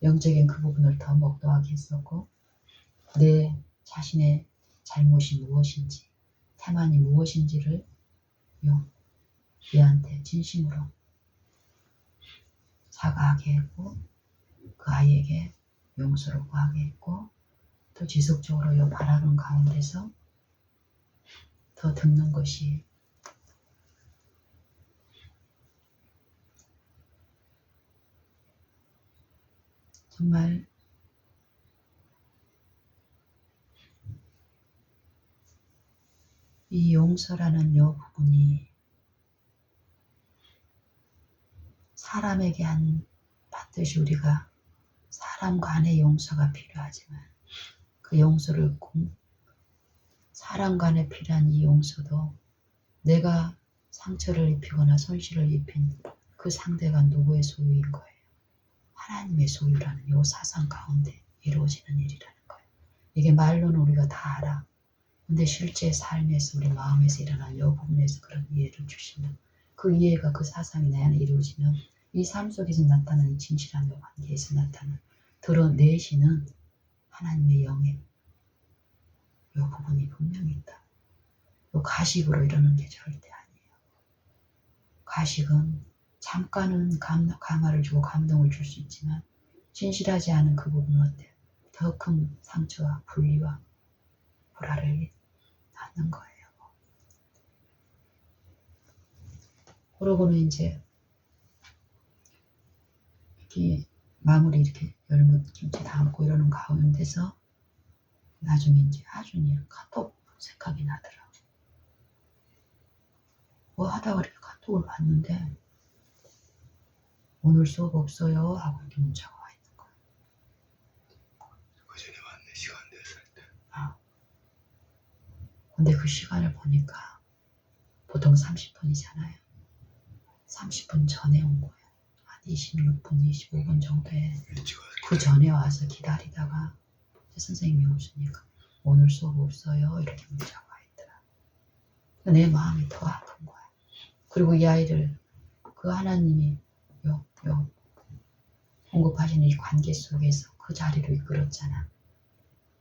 영적인 그 부분을 더 목도하게 했었고 내 자신의 잘못이 무엇인지 태만이 무엇인지를 얘한테 진심으로 사과하게 했고 그 아이에게 용서를 구하게 했고 또 지속적으로 바라는 가운데서 더 듣는 것이 정말 이 용서라는 요 부분이 사람에게 받듯이 우리가 사람 간의 용서가 필요하지만 그 용서를 사람 간에 필요한 이 용서도 내가 상처를 입히거나 손실을 입힌 그 상대가 누구의 소유인 거예요. 하나님의 소유라는 요 사상 가운데 이루어지는 일이라는 거예요. 이게 말로는 우리가 다 알아. 근데 실제 삶에서 우리 마음에서 일어난 요 부분에서 그런 이해를 주시면 그 이해가 그 사상이 내 안에 이루어지면 이 삶 속에서 나타나는 진실한 요 관계에서 나타나는 드러내시는 하나님의 영의 요 부분이 분명히 있다. 요 가식으로 이러는 게 절대 아니에요. 가식은 잠깐은 감화를 주고 감동을 줄 수 있지만 진실하지 않은 그 부분은 어때요? 더 큰 상처와 분리와 불화를 낳는 거예요. 그러고는 이제 이렇게 마무리 이렇게 열무 김치 담고 이러는 가운데서 나중에 이제 하준이 카톡 생각이 나더라고. 뭐 하다가 이렇게 카톡을 봤는데 오늘 수업 없어요 하고 이렇게 문자가 와 있는 거야. 그 전에 왔네 시간 됐을 때. 근데 그 시간을 보니까 보통 30분이잖아요. 30분 전에 온 거야. 한 26분, 25분 정도에 그 전에 와서 기다리다가 선생님이 오시니까 오늘 수업 없어요 이렇게 문자가 와 있더라. 내 마음이 더 아픈 거야. 그리고 이 아이를 그 하나님이 공급하시는 이 관계 속에서 그 자리로 이끌었잖아.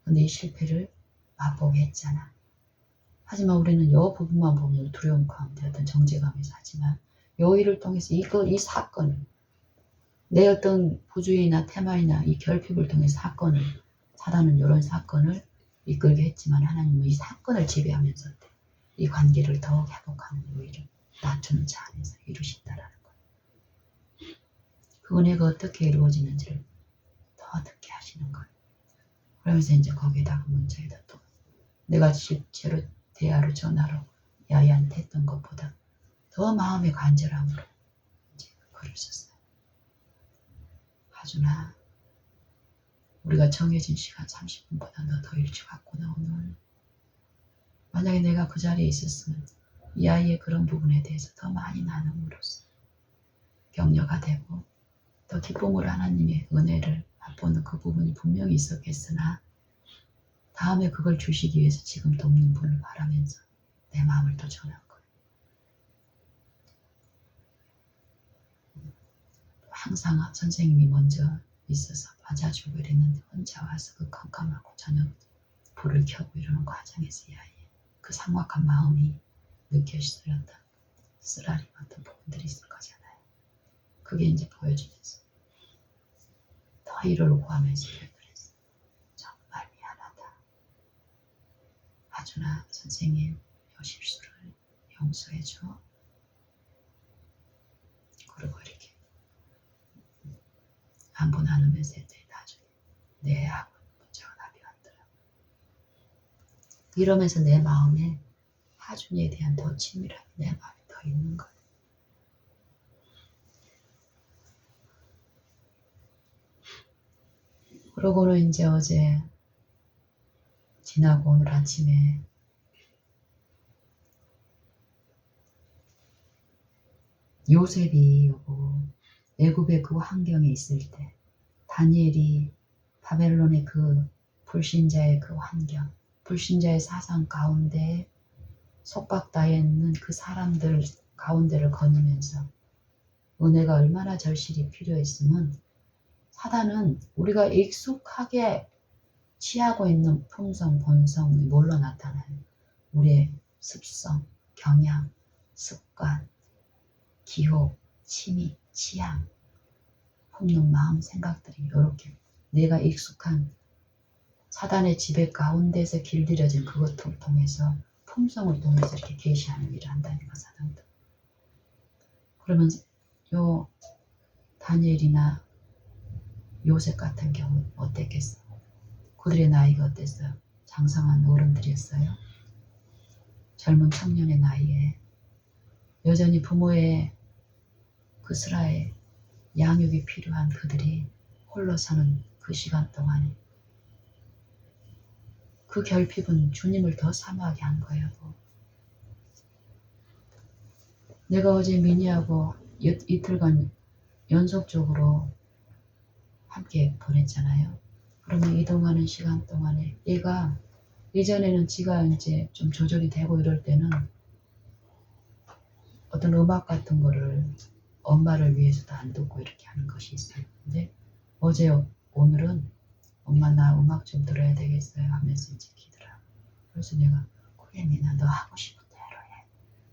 근데 이 실패를 맛보게 했잖아. 하지만 우리는 이 부분만 보면 두려움 가운데 어떤 정제감에서 하지만 이 일을 통해서 이 사건을 내 어떤 부주의나 태만이나 이 결핍을 통해서 사단은 이런 사건을 이끌게 했지만 하나님은 이 사건을 지배하면서 이 관계를 더욱 회복하는 요일을 낮추는 자 안에서 이루신다라는 거예요. 그 은혜가 어떻게 이루어지는지를 더 듣게 하시는 거예요. 그러면서 이제 거기에다가 문자에다 또 내가 실제로 대화로 전화로 야이한테 했던 것보다 더 마음의 간절함으로 이제 글을 썼어요. 하준아, 우리가 정해진 시간 30분보다 너 더 일찍 왔구나 오늘. 만약에 내가 그 자리에 있었으면 이 아이의 그런 부분에 대해서 더 많이 나눔으로써 격려가 되고 더 기쁨으로 하나님의 은혜를 맛보는 그 부분이 분명히 있었겠으나 다음에 그걸 주시기 위해서 지금 돕는 분을 바라면서 내 마음을 더 전한 거예요. 항상 선생님이 먼저 있어서 맞아주고 이랬는데 혼자 와서 그 컴컴하고 저녁 불을 켜고 이러는 과정에서 이 아이의 그 삭막한 마음이 느껴지셨던 쓰라림 같은 부분들이 있을 거잖아요. 그게 이제 보여주면서 더 이루려고 하면서 그랬어. 정말 미안하다. 하준아, 선생님 요 실수를 용서해줘. 그리고 이렇게 한 번 나누면서 했더니 나중에 네 하고 문자가 답이 왔더라고. 이러면서 내 마음에 하준이에 대한 더 친밀함이 내 마음에 더 있는 거예요. 그러고는 이제 어제 지나고 오늘 아침에 요셉이 애굽의 그 환경에 있을 때 다니엘이 바벨론의 그 불신자의 그 환경, 불신자의 사상 가운데 속박당해 있는 그 사람들 가운데를 거니면서 은혜가 얼마나 절실히 필요했으면 사단은 우리가 익숙하게 취하고 있는 품성, 본성이 뭘로 나타나요? 우리의 습성, 경향, 습관, 기호, 취미, 취향, 품는 마음, 생각들이 이렇게 내가 익숙한 사단의 지배 가운데서 길들여진 그것을 통해서 품성을 통해서 이렇게 계시하는 일을 한다니까 사단도. 그러면 요 다니엘이나 요셉 같은 경우는 어땠겠어? 그들의 나이가 어땠어요? 장성한 어른들이었어요. 젊은 청년의 나이에 여전히 부모의 그 슬하에 양육이 필요한 그들이 홀로 사는 그 시간 동안에 그 결핍은 주님을 더 사모하게 한 거예요. 내가 어제 미니하고 이틀간 연속적으로 함께 보냈잖아요. 그러면 이동하는 시간 동안에 얘가 예전에는 지가 이제 좀 조절이 되고 이럴 때는 어떤 음악 같은 거를 엄마를 위해서도 안 듣고 이렇게 하는 것이 있어요. 근데 어제 오늘은 엄마 나 음악 좀 들어야 되겠어요 하면서 이제 기도라. 그래서 내가 그래 미나 너 하고 싶은 대로 해.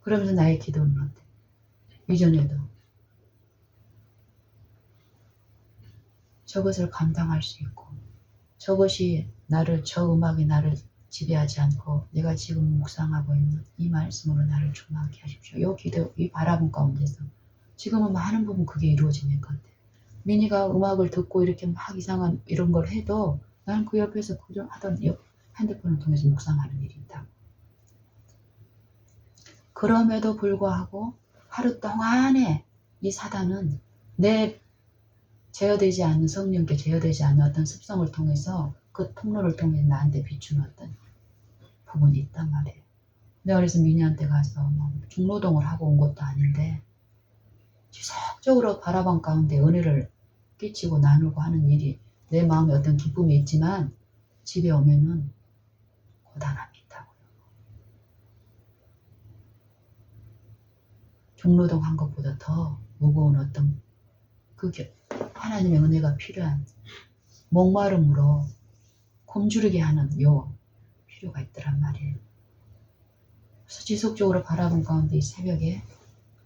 그러면서 나의 기도는 어때? 이전에도 저것을 감당할 수 있고 저것이 저 음악이 나를 지배하지 않고 내가 지금 묵상하고 있는 이 말씀으로 나를 충만하게 하십시오. 이 기도, 이 바라본 가운데서 지금은 많은 부분 그게 이루어지는 건데 미니가 음악을 듣고 이렇게 막 이상한 이런 걸 해도 나는 그 옆에서 그저 하던 핸드폰을 통해서 묵상하는 일이 있다. 그럼에도 불구하고 하루 동안에 이 사단은 내 제어되지 않는 성령께 제어되지 않는 어떤 습성을 통해서 그 통로를 통해 나한테 비추는 어떤 부분이 있단 말이에요. 내가 그래서 미니한테 가서 뭐 중노동을 하고 온 것도 아닌데 지속적으로 바라본 가운데 은혜를 끼치고 나누고 하는 일이 내 마음에 어떤 기쁨이 있지만 집에 오면은 고단함이 있다고요. 중노동 한 것보다 더 무거운 어떤 하나님의 은혜가 필요한 목마름으로 굶주리게 하는 요 필요가 있더란 말이에요. 그래서 지속적으로 바라본 가운데 이 새벽에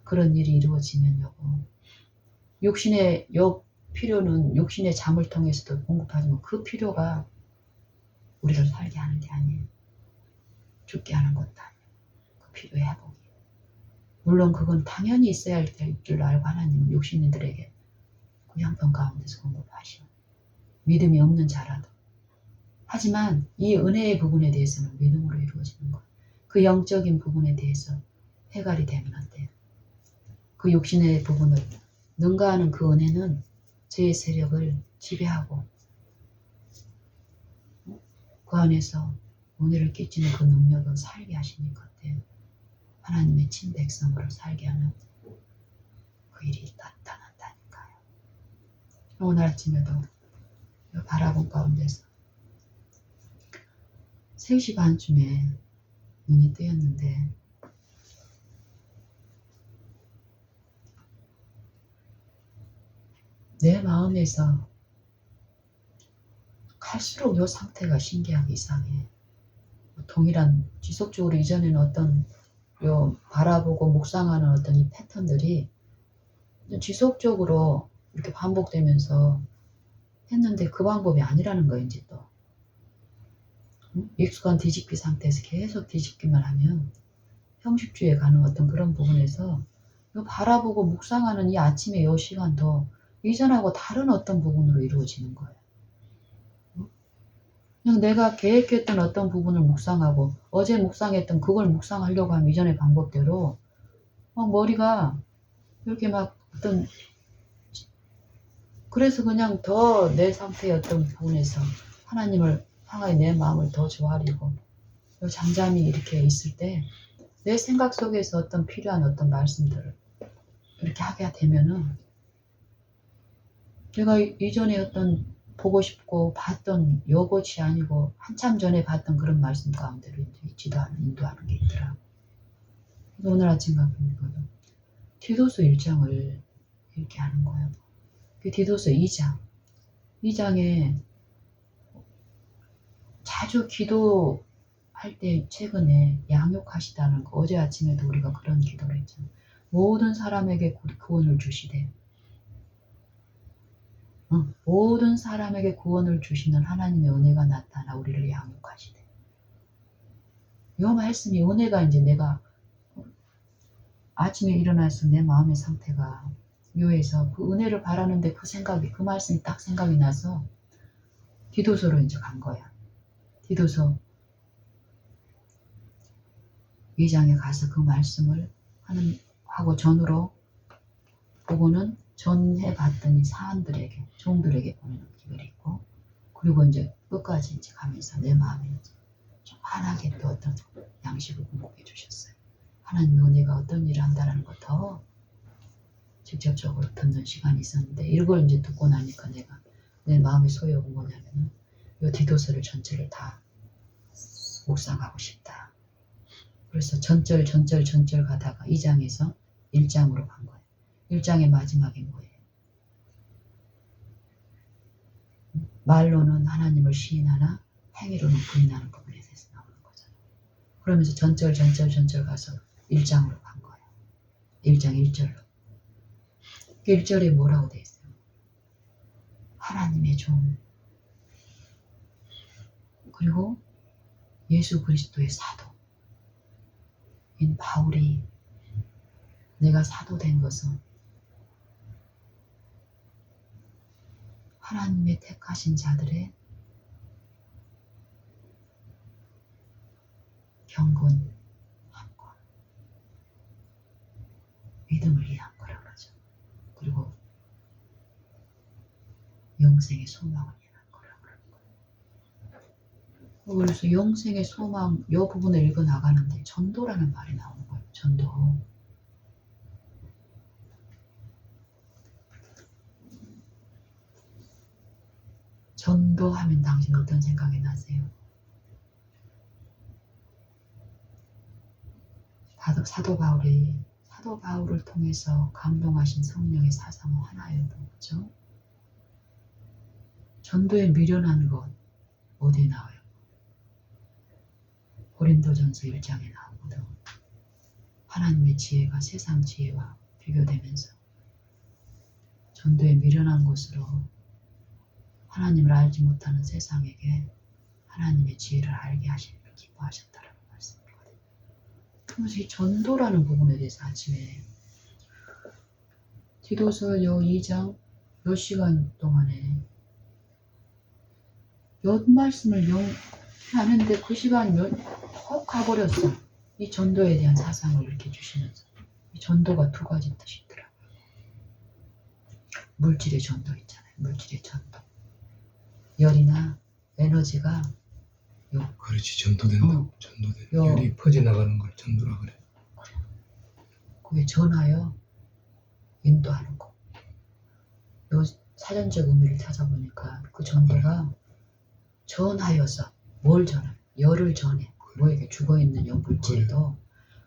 그런 일이 이루어지면 육신의 필요는 육신의 잠을 통해서도 공급하지만 그 필요가 우리를 살게 하는 게 아니에요. 죽게 하는 것도 아니에요. 그 필요해 회복이. 물론 그건 당연히 있어야 할 줄 알고 하나님은 육신인들에게 그 형편 가운데서 공급하시오. 믿음이 없는 자라도. 하지만 이 은혜의 부분에 대해서는 믿음으로 이루어지는 것. 그 영적인 부분에 대해서 해갈이 되면 안 돼요. 그 육신의 부분을 능가하는 그 은혜는 죄의 세력을 지배하고 그 안에서 은혜를 끼치는 그 능력은 살게 하시는 것 같아요. 하나님의 친백성으로 살게 하는 그 일이 나타난다니까요. 오늘 아침에도 바라본 가운데서 3시 반쯤에 눈이 뜨였는데 내 마음에서 갈수록 이 상태가 신기하게 이상해. 동일한 지속적으로 이전에는 어떤 요 바라보고 묵상하는 어떤 이 패턴들이 지속적으로 이렇게 반복되면서 했는데 그 방법이 아니라는 거예요. 이제 또 익숙한 뒤집기 상태에서 계속 뒤집기만 하면 형식주의에 가는 어떤 그런 부분에서 요 바라보고 묵상하는 이 아침의 요 시간도 이전하고 다른 어떤 부분으로 이루어지는 거예요. 그냥 내가 계획했던 어떤 부분을 묵상하고 어제 묵상했던 그걸 묵상하려고 하면 이전의 방법대로 막 머리가 이렇게 막 어떤 그래서 그냥 더 내 상태의 어떤 부분에서 하나님을 향하여 내 마음을 더 좋아하려고 잠잠히 이렇게 있을 때 내 생각 속에서 어떤 필요한 어떤 말씀들을 이렇게 하게 되면은 내가 이전에 어떤 보고 싶고 봤던 요것이 아니고 한참 전에 봤던 그런 말씀 가운데로 지도하는 인도하는 게 있더라고. 그래서 오늘 아침 가보니까 디도서 1장을 이렇게 하는 거예요. 그 디도서 2장에 자주 기도할 때 최근에 양육하시다는 거. 어제 아침에도 우리가 그런 기도를 했잖아요. 모든 사람에게 구원을 주시되 모든 사람에게 구원을 주시는 하나님의 은혜가 나타나 우리를 양육하시되. 이 말씀이 은혜가 이제 내가 아침에 일어나서 내 마음의 상태가 묘해서 그 은혜를 바라는데 그 생각이 그 말씀이 딱 생각이 나서 디도서로 이제 간 거야. 디도서 2장에 가서 그 말씀을 하고 전으로 보고는 전해 봤더니 사안들에게 종들에게 보내는 기별이 있고 그리고 이제 끝까지 이제 가면서 내 마음에 이제 좀 환하게 또 어떤 양식을 공급해 주셨어요. 하나님의 은혜가 어떤 일을 한다는 거 더 직접적으로 듣는 시간이 있었는데 이걸 이제 듣고 나니까 내가 내 마음의 소욕은 뭐냐면은 이 디도서를 전체를 다 묵상하고 싶다. 그래서 전절 가다가 2장에서 1장으로 간 거예요. 1장의 마지막에 뭐예요? 말로는 하나님을 시인하나 행위로는 부인하는 부분에 대해서 나오는 거잖아요. 그러면서 전절 가서 1장으로 간 거예요. 1장 1절로. 1절에 뭐라고 돼 있어요? 하나님의 종 그리고 예수 그리스도의 사도인 바울이 내가 사도된 것은 하나님의 택하신 자들의 경건함과 믿음을 위한 거라 그러죠. 그리고 영생의 소망을 위한 거라 그러는 거예요. 그래서 영생의 소망 이 부분을 읽어 나가는데 전도라는 말이 나오는 거예요. 전도. 전도하면 당신 어떤 생각이 나세요? 사도 바울을 통해서 감동하신 성령의 사상은 하나예요. 그렇죠? 전도에 미련한 것 어디에 나와요? 고린도전서 1장에 나오거든. 하나님의 지혜가 세상 지혜와 비교되면서 전도에 미련한 것으로 하나님을 알지 못하는 세상에게 하나님의 지혜를 알게 하시기를 기뻐하셨다라는 말씀이거든요. 그래서 이 전도라는 부분에 대해서 아침에 디도서 요 2장 몇 시간 동안에 몇 말씀을 하는데 그 시간이 훅 가버렸어. 이 전도에 대한 사상을 이렇게 주시면서 이 전도가 두 가지 뜻이 있더라고요. 물질의 전도 있잖아요. 물질의 전도. 열이나 에너지가 그렇지, 전도된다. 전도된. 요- 열이 퍼져나가는 걸 전도라 그래. 그게 전하여 인도하는 거. 요 사전적 의미를 찾아보니까 그 전도가 전하여서 뭘 전해? 열을 전해. 뭐에게 죽어있는 요 물체도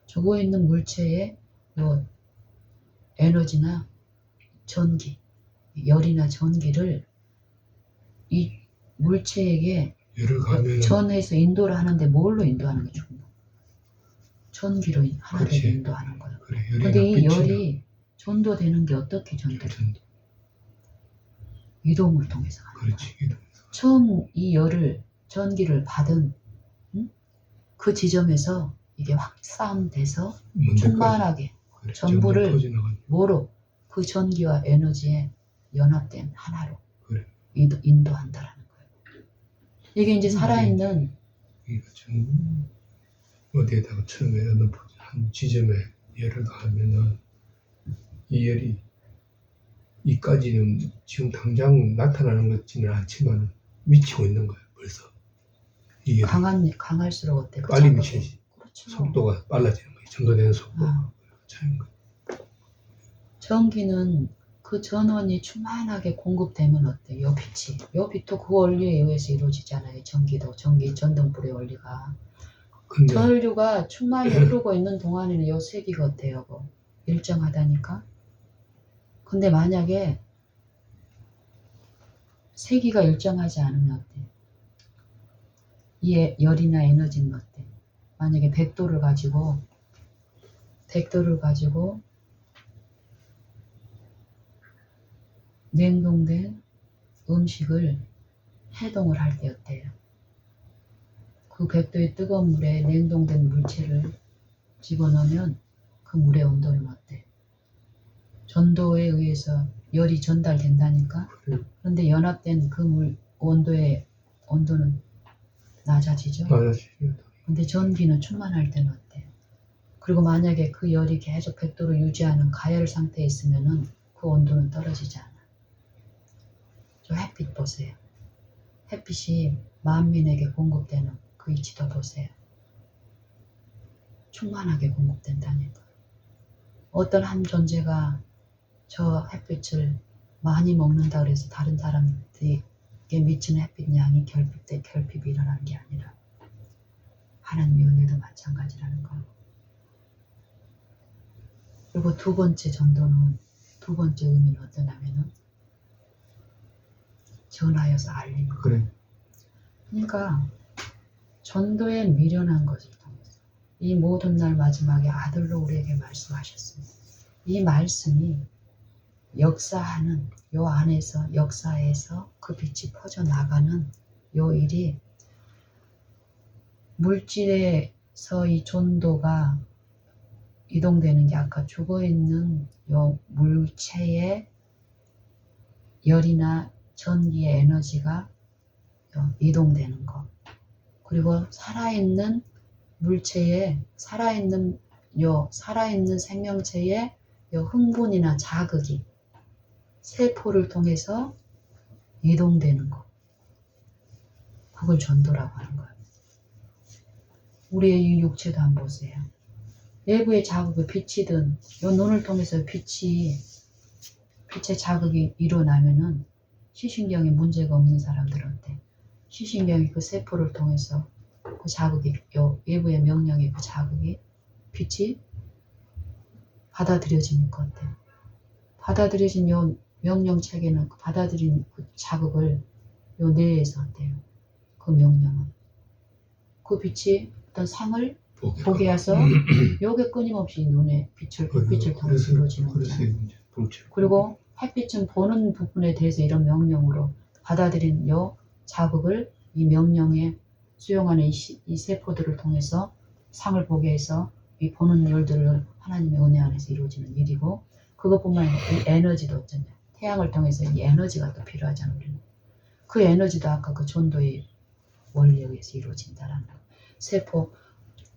죽어있는 물체에 요 에너지나 전기, 열이나 전기를 이 물체에게 열을 가면 전해서 인도를 하는데 뭘로 인도하는 게 중요? 전기로 하나를 그렇지. 인도하는 거예요. 그래, 근데 이 열이나 열이 전도되는 게 어떻게 전도돼요? 전도. 이동을 통해서 가는 거예요. 그렇지, 이동해서. 처음 이 열을 전기를 받은 그 지점에서 이게 확산돼서 충만하게 그래, 전부를 퍼져나가는. 뭐로? 그 전기와 에너지에 연합된 하나로 그래. 인도한다라는 거예요. 이게 이제 살아있는 그러니까 전 어디에다가 처음에 어느 한 지점에 열을 가하면은 이 열이 이까지는 지금 당장 나타나는 것 같지는 않지만 미치고 있는 거야 벌써. 이 열이 강할수록 어때? 그 빨리 자극이. 미치지. 그렇죠. 속도가 빨라지는 거야. 전도되는 속도. 아. 차이인 거야. 전기는 그 전원이 충만하게 공급되면 어때? 요 빛이. 요 빛도 그 원리에 의해서 이루어지잖아요. 전기도. 전기 전등불의 원리가. 근데 전류가 충만히 흐르고 있는 동안에는 요 세기가 어때요? 일정하다니까? 근데 만약에 세기가 일정하지 않으면 어때? 이 열이나 에너지는 어때? 만약에 100도를 가지고 냉동된 음식을 해동을 할 때 어때요? 그 100도의 뜨거운 물에 냉동된 물체를 집어넣으면 그 물의 온도는 어때? 전도에 의해서 열이 전달된다니까? 그런데 연합된 그 물 온도는 낮아지죠? 맞아지. 근데 전기는 충만할 때는 어때요? 그리고 만약에 그 열이 계속 100도를 유지하는 가열 상태에 있으면은 그 온도는 떨어지지 않아. 저 햇빛 보세요. 햇빛이 만민에게 공급되는 그 위치도 보세요. 충만하게 공급된다니까. 어떤 한 존재가 저 햇빛을 많이 먹는다 그래서 다른 사람들에게 미치는 햇빛 양이 결핍이 일어나는 게 아니라 하나님의 은혜도 마찬가지라는 거. 그리고 두 번째 의미는 어떠냐면은 전하여서 알리는 거. 그래. 그러니까 전도에 미련한 것을 통해서 이 모든 날 마지막에 아들로 우리에게 말씀하셨습니다. 이 말씀이 역사하는 요 안에서 역사에서 그 빛이 퍼져나가는 요 일이 물질에서 이 전도가 이동되는 게 아까 죽어있는 요 물체의 열이나 전기의 에너지가 이동되는 것. 그리고 살아있는 물체의 살아있는 생명체의 요 흥분이나 자극이 세포를 통해서 이동되는 것. 그걸 전도라고 하는 거예요. 우리의 이 육체도 한번 보세요. 내부의 자극이 빛이든 요 눈을 통해서 빛의 자극이 일어나면은 시신경에 문제가 없는 사람들은 어때? 시신경이 그 세포를 통해서 그 자극이 요 외부의 명령의 그 자극이 빛이 받아들여지니까 어때? 받아들여진 요 명령 체계는 받아들인 그 자극을 요 뇌에서 어때요? 그 명령은 그 빛이 어떤 상을 보게 해서 요게 끊임없이 눈에 빛을 통해서 이루어지는 거잖아요. 그리고 햇빛은 보는 부분에 대해서 이런 명령으로 받아들인 요 자극을 이 명령에 수용하는 이 세포들을 통해서 상을 보게 해서 이 보는 일들을 하나님의 은혜 안에서 이루어지는 일이고 그것뿐만 아니라 이 에너지도 어쩌냐. 태양을 통해서 이 에너지가 또 필요하잖아 우리는. 그 에너지도 아까 그 전도의 원리에 의해서 이루어진다라는 거. 세포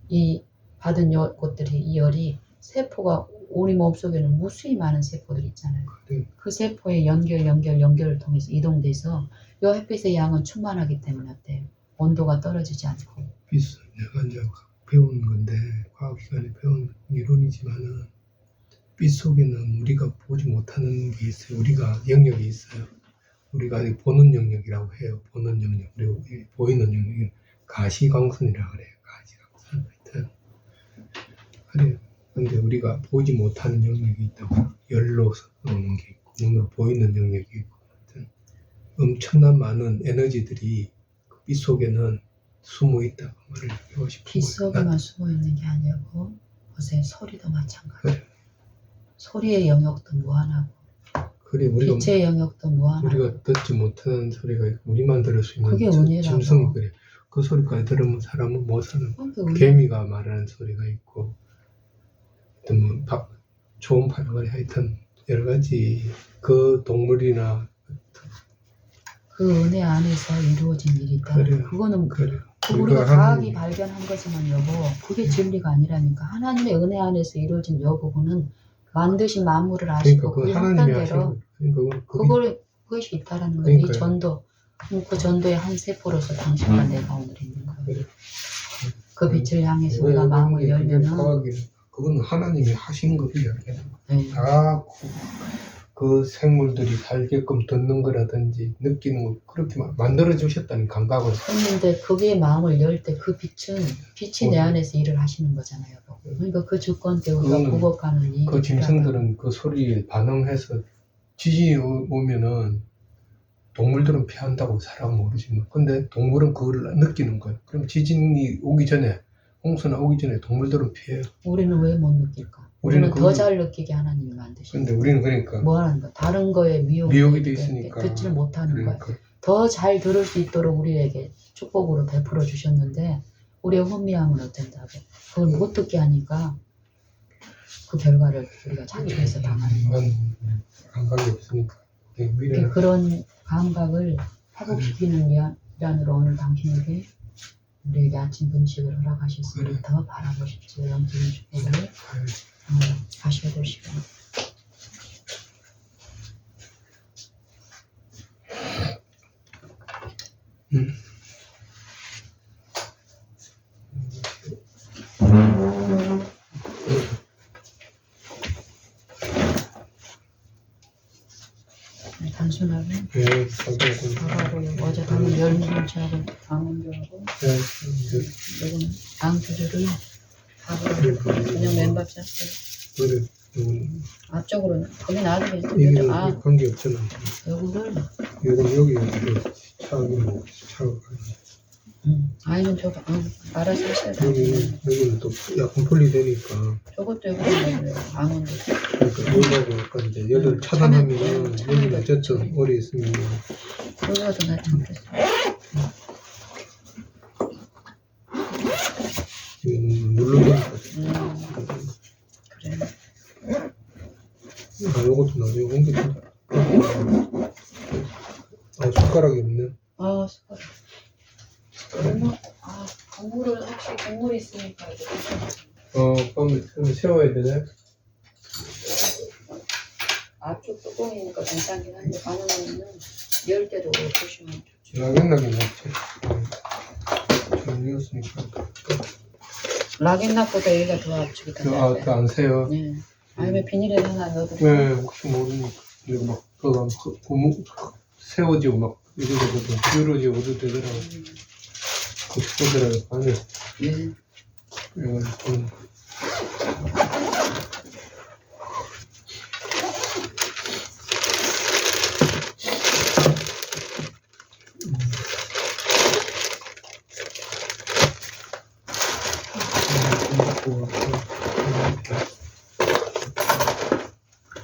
이 받은 것들이 이 열이 세포가 우리 몸속에는 무수히 많은 세포들이 있잖아요. 그 세포의 연결을 통해서 이동돼서 이 햇빛의 양은 충만하기 때문에 어때요? 온도가 떨어지지 않고. 비슷 내가 이제 배운 건데 과학기관에 배운 이론이지만은 빛 속에는 우리가 보지 못하는 게 있어요. 우리가 영역이 있어요. 우리가 아직 보는 영역이라고 해요. 보는 영역, 그리고 보이는 영역이 가시광선이라고 그래요. 가시광선 하여튼 그래요. 근데 우리가 보지 못하는 영역이 있다고 열로 오는 게 있고 눈으로 보이는 영역이 있고 하여튼 엄청난 많은 에너지들이 그 빛 속에는 숨어 있다고 말을 하고 싶은 빛 속에만 숨어 있는 게 아니고 보세요. 소리도 마찬가지. 그래. 소리의 영역도 무한하고 그래, 우리가 빛의 영역도 무한하고 우리가 듣지 못하는 소리가 있고 우리만 들을 수 있는 그게 은혜라고. 짐승이 그래. 그 소리까지 들으면 사람은 못 사는 거야. 그게 은혜. 개미가 말하는 소리가 있고 하여튼 뭐 초음파나 하여튼 여러 가지 그 동물이나 그 은혜 안에서 이루어진 일이 있다. 그래요. 그거는 그래요. 우리가 과학이 발견한 거지만 여보 그게 진리가 아니라니까. 하나님의 은혜 안에서 이루어진 여부분은 만드신 만물을 아시고 그러니까 그 그 하나님이 형상대로 하신 그것이 있다라는 거예요. 이 그러니까요. 전도 그 전도의 한 세포로서 당신과 내가 오늘 있는 거예요. 그래. 그 빛을 향해서 우리가 마음을 열면은 그건 하나님이 하신 거예요. 네. 다 그 생물들이 살게끔 듣는 거라든지 느끼는 거 그렇게 만들어 주셨다는 감각을. 했는데 그게 마음을 열 때 그 빛이 내 안에서 일을 하시는 거잖아요. 그러니까 그 주권 때 우리가 굴복하는 이 그 짐승들은 그 소리에 반응해서 지진이 오면은 동물들은 피한다고 사람은 모르지만 근데 동물은 그걸 느끼는 거예요. 그럼 지진이 오기 전에 홍수나 오기 전에 동물들은 피해요. 우리는 왜 못 느낄까? 우리는 더 잘 느끼게 하나님이 만드셨어요. 근데 우리는 그러니까 뭐 하는 거야? 다른 거에 미혹이 돼 있으니까 듣지를 못하는 그러니까. 거야. 더 잘 들을 수 있도록 우리에게 축복으로 베풀어 주셨는데 우리의 혼미함은 어쩐다고 그걸 못 듣게 하니까 그 결과를 우리가 자기 배에서 당하는 거야. 감각이 없으니까 그런 감각을 회복시키는 위안으로 오늘 당신에게 우리에게 아침 분식을 허락하셨으니 그래. 더 바라보십시오. 영적인 축복을 하셔야 될 시간. 단순하게 밥하고 어제 담은 열무김치하고 강원도하고 이거는 앙주주를 밥으로 그냥 맨밥 쌌어요. 그래. 앞쪽으로는 거기 놔두면 이게 되죠. 관계 없잖아. 요거를 여기 차가 아이는 저거 알아서 하셔야 돼. 여기는 또 약간 분리되니까. 저것도 여기 넣어요. 강원도. 그러니까 여기하고 약간 이제 열을 차단하면 여기가 어쨌든 오래 있으면 그거가 더 낫지 않겠어. 누르니까. 그래. 요것도 나중에 옮겨준다. 숟가락이 없네. 숟가락. 너무 국물을 혹시 국물이 있으니까 이제 그럼 세워야 되네. 앞쪽 뚜껑이니까 괜찮긴 한데 가능하면은 열 때도 보시면 좋죠. 락앤락이 낫지. 잘 익었으니까. 락앤락보다 얘가 더 압축이 더 낫아요. 안 세요. 네. 아니면 비닐에 하나 넣어드릴까요? 네, 혹시 모르니까. 이거 막, 그거 막, 세워지고 막, 이러고도, 기울어지고 오도 되더라고. 그 스포드라고 하네. 네. 이거 좀.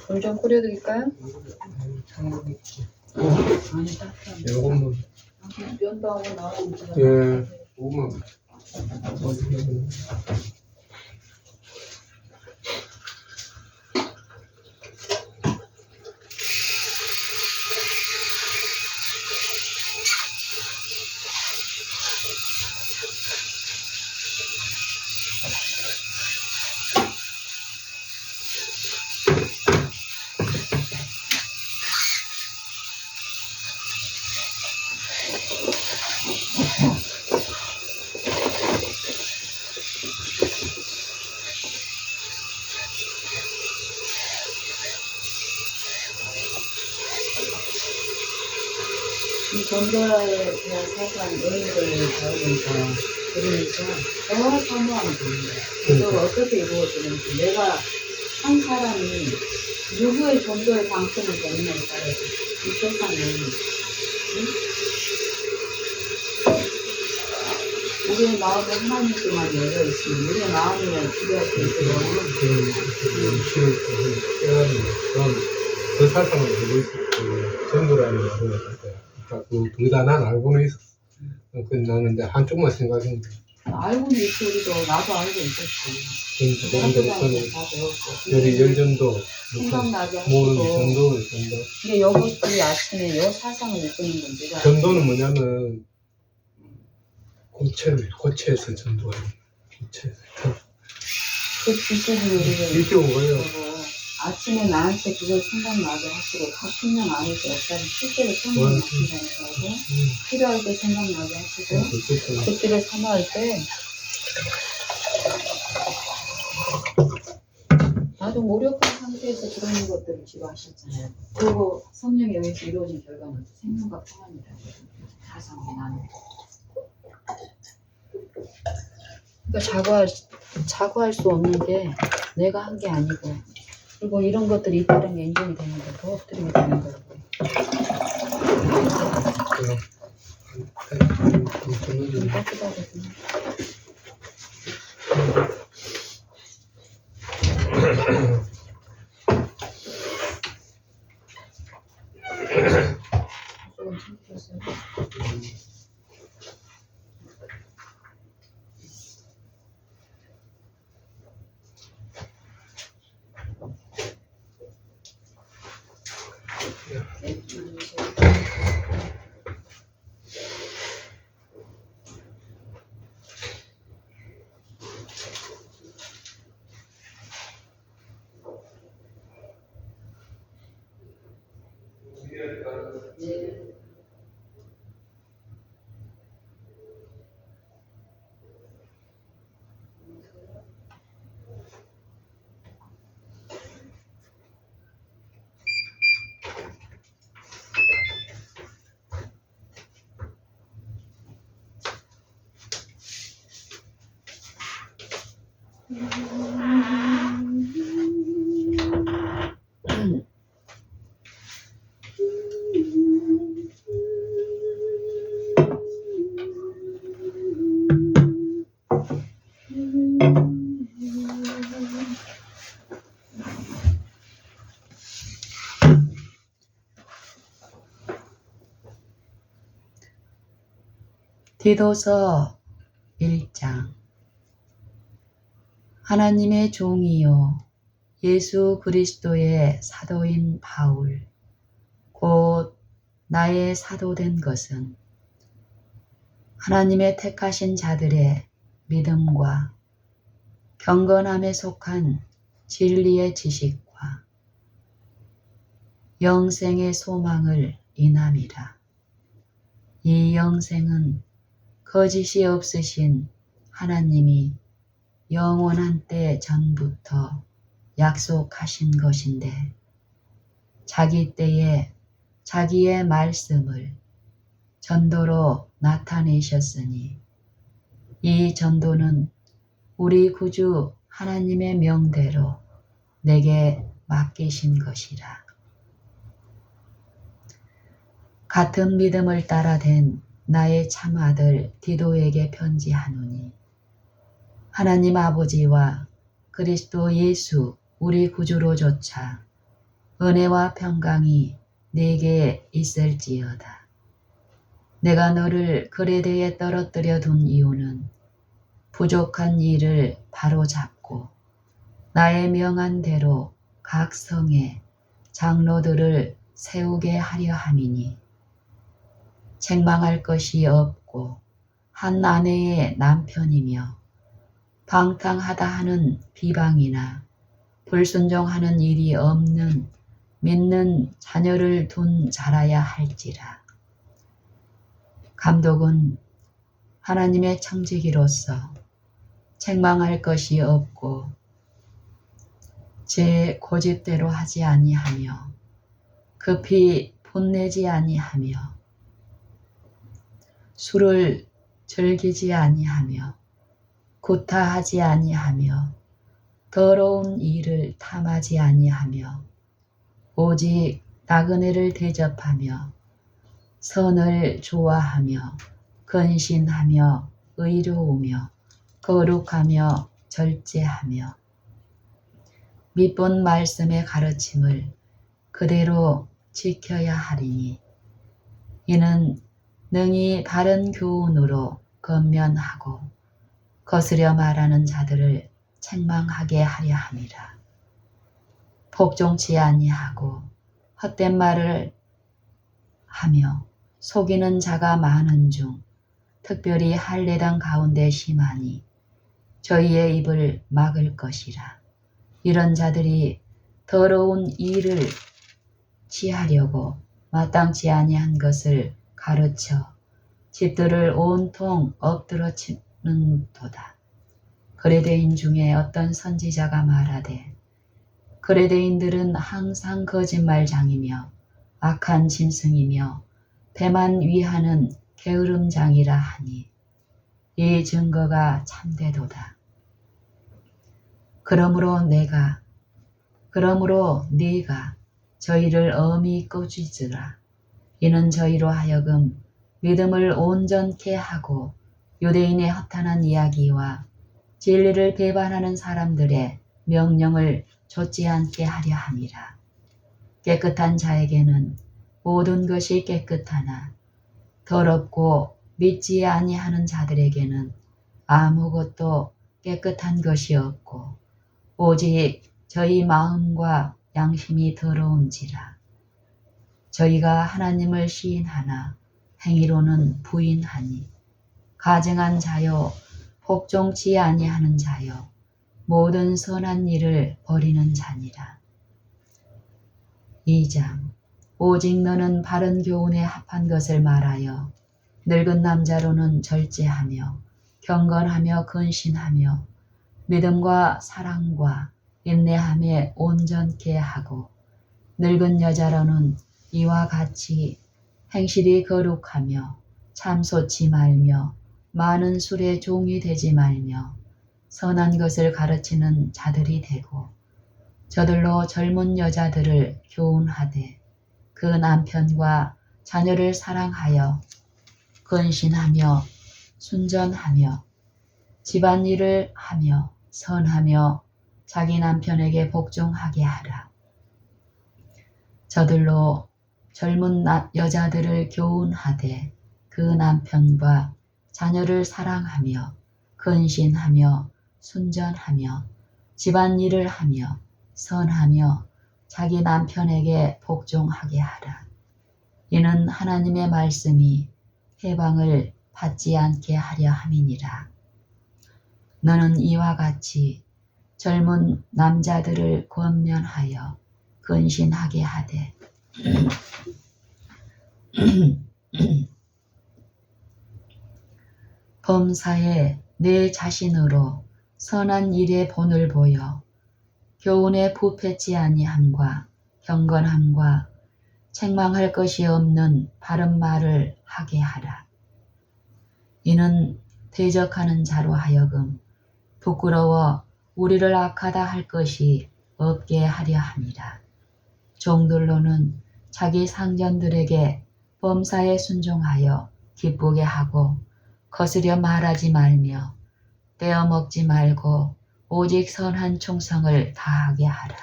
물 좀 끓여드릴까요? 아니 따뜻한 요것만. 면도하고 나오면 예, 요것만. 전도에 대한 사소한 의미를 배우면서 그러면서 더 사모하는 겁니다. 전도가 어떻게 이루어지는지, 내가 한 사람이 누구의 전도의 방편을 되느냐에 따라서 이 세상은 우리의 마음이 하나님께만 열려 있으면 우리의 마음을 기대할 수 있도록 시를 깨달은 것처럼 그 사상을 알고 있었고 전도라는 말을 아까 그 등단한 알고는 있었어. 그 나는 이제 한쪽만 생각했는데 알고는 있고 우리도 나도 알고 있었지. 그런데 다 배웠고. 여기 연전도 생각나게 모든 하시고. 전도 근데 이것이 아침에 요 사상을 이끄는 건지가. 전도는 뭐냐면 고체에서 전도가 고체에서 그 지식이 우리를 이렇게 거예요. 아침에 나한테 그걸 생각나게 하시고 같은 명 안에서 없다는 실제로 생각나게 하시고 필요할 때 생각나게 하시고 그때를 사모할 때 아주 무력한 상태에서 들어오는 것들을 지도하셨잖아요. 그리고 성령에 의해서 이루어진 결과는 생명과 평안이다. 사상이 나는. 그러니까 자고할 수 없는 게 내가 한 게 아니고, 그리고 이런 것들이 잇따르면 인정이 되는 거, 더 엎드리게 되는 거라고. 좀 따뜻하거든요. 조금 챙겼어요. 네. 디도서 1장. 하나님의 종이요 예수 그리스도의 사도인 바울 곧 나의 사도된 것은 하나님의 택하신 자들의 믿음과 경건함에 속한 진리의 지식과 영생의 소망을 인함이라. 이 영생은 거짓이 없으신 하나님이 영원한 때 전부터 약속하신 것인데 자기 때에 자기의 말씀을 전도로 나타내셨으니 이 전도는 우리 구주 하나님의 명대로 내게 맡기신 것이라. 같은 믿음을 따라 된 나의 참아들 디도에게 편지하노니 하나님 아버지와 그리스도 예수 우리 구주로조차 은혜와 평강이 내게 있을지어다. 내가 너를 그레데에 떨어뜨려 둔 이유는 부족한 일을 바로잡고 나의 명한 대로 각 성에 장로들을 세우게 하려 함이니 책망할 것이 없고 한 아내의 남편이며 방탕하다 하는 비방이나 불순종하는 일이 없는 믿는 자녀를 둔 자라야 할지라. 감독은 하나님의 청지기로서 책망할 것이 없고 제 고집대로 하지 아니하며 급히 분내지 아니하며 술을 즐기지 아니하며 구타하지 아니하며 더러운 일을 탐하지 아니하며 오직 나그네를 대접하며 선을 좋아하며 근신하며 의로우며 거룩하며 절제하며 밑본 말씀의 가르침을 그대로 지켜야 하리니 이는 능히 바른 교훈으로 건면하고 거스려 말하는 자들을 책망하게 하려 함이라. 복종치 아니하고 헛된 말을 하며 속이는 자가 많은 중 특별히 할례당 가운데 심하니 저희의 입을 막을 것이라. 이런 자들이 더러운 일을 취하려고 마땅치 아니한 것을 가르쳐 집들을 온통 엎드러 치는도다. 그레데인 중에 어떤 선지자가 말하되 그레데인들은 항상 거짓말장이며 악한 짐승이며 배만 위하는 게으름장이라 하니 이 증거가 참되도다. 그러므로 네가 저희를 엄히 꾸짖으라. 이는 저희로 하여금 믿음을 온전케 하고 유대인의 허탄한 이야기와 진리를 배반하는 사람들의 명령을 좇지 않게 하려 함이라. 깨끗한 자에게는 모든 것이 깨끗하나 더럽고 믿지 아니하는 자들에게는 아무것도 깨끗한 것이 없고 오직 저희 마음과 양심이 더러운지라. 저희가 하나님을 시인하나 행위로는 부인하니 가증한 자요 복종치 아니하는 자요 모든 선한 일을 버리는 자니라. 2장 오직 너는 바른 교훈에 합한 것을 말하여 늙은 남자로는 절제하며 경건하며 근신하며 믿음과 사랑과 인내함에 온전케 하고 늙은 여자로는 이와 같이 행실이 거룩하며 참소치 말며 많은 술의 종이 되지 말며 선한 것을 가르치는 자들이 되고 저들로 젊은 여자들을 교훈하되 그 남편과 자녀를 사랑하여 근신하며 순전하며 집안일을 하며 선하며 자기 남편에게 복종하게 하라. 저들로 젊은 여자들을 교훈하되 그 남편과 자녀를 사랑하며 근신하며 순전하며 집안일을 하며 선하며 자기 남편에게 복종하게 하라. 이는 하나님의 말씀이 해방을 받지 않게 하려 함이니라. 너는 이와 같이 젊은 남자들을 권면하여 근신하게 하되 범사에 내 자신으로 선한 일의 본을 보여 교훈에 부패치 아니함과 경건함과 책망할 것이 없는 바른 말을 하게 하라. 이는 대적하는 자로 하여금 부끄러워 우리를 악하다 할 것이 없게 하려 함이라. 종들로는 자기 상전들에게 범사에 순종하여 기쁘게 하고 거스려 말하지 말며 떼어먹지 말고 오직 선한 충성을 다하게 하라.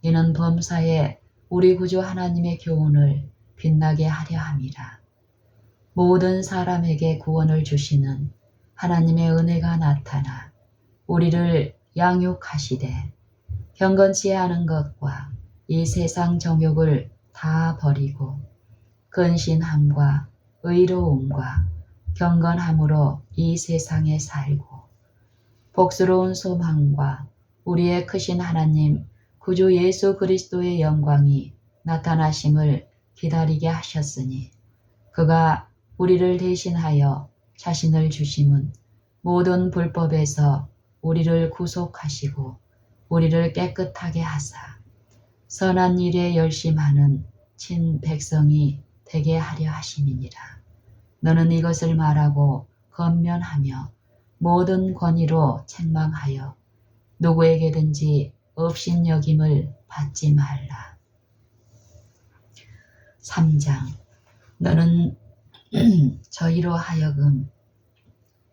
이는 범사에 우리 구주 하나님의 교훈을 빛나게 하려 함이라. 모든 사람에게 구원을 주시는 하나님의 은혜가 나타나 우리를 양육하시되 경건치 않은 것과 이 세상 정욕을 다 버리고 근신함과 의로움과 경건함으로 이 세상에 살고 복스러운 소망과 우리의 크신 하나님 구주 예수 그리스도의 영광이 나타나심을 기다리게 하셨으니 그가 우리를 대신하여 자신을 주심은 모든 불법에서 우리를 구속하시고 우리를 깨끗하게 하사 선한 일에 열심하는 친 백성이 되게 하려 하심이니라. 너는 이것을 말하고 권면하며 모든 권위로 책망하여 누구에게든지 업신여김을 받지 말라. 3장. 너는 저희로 하여금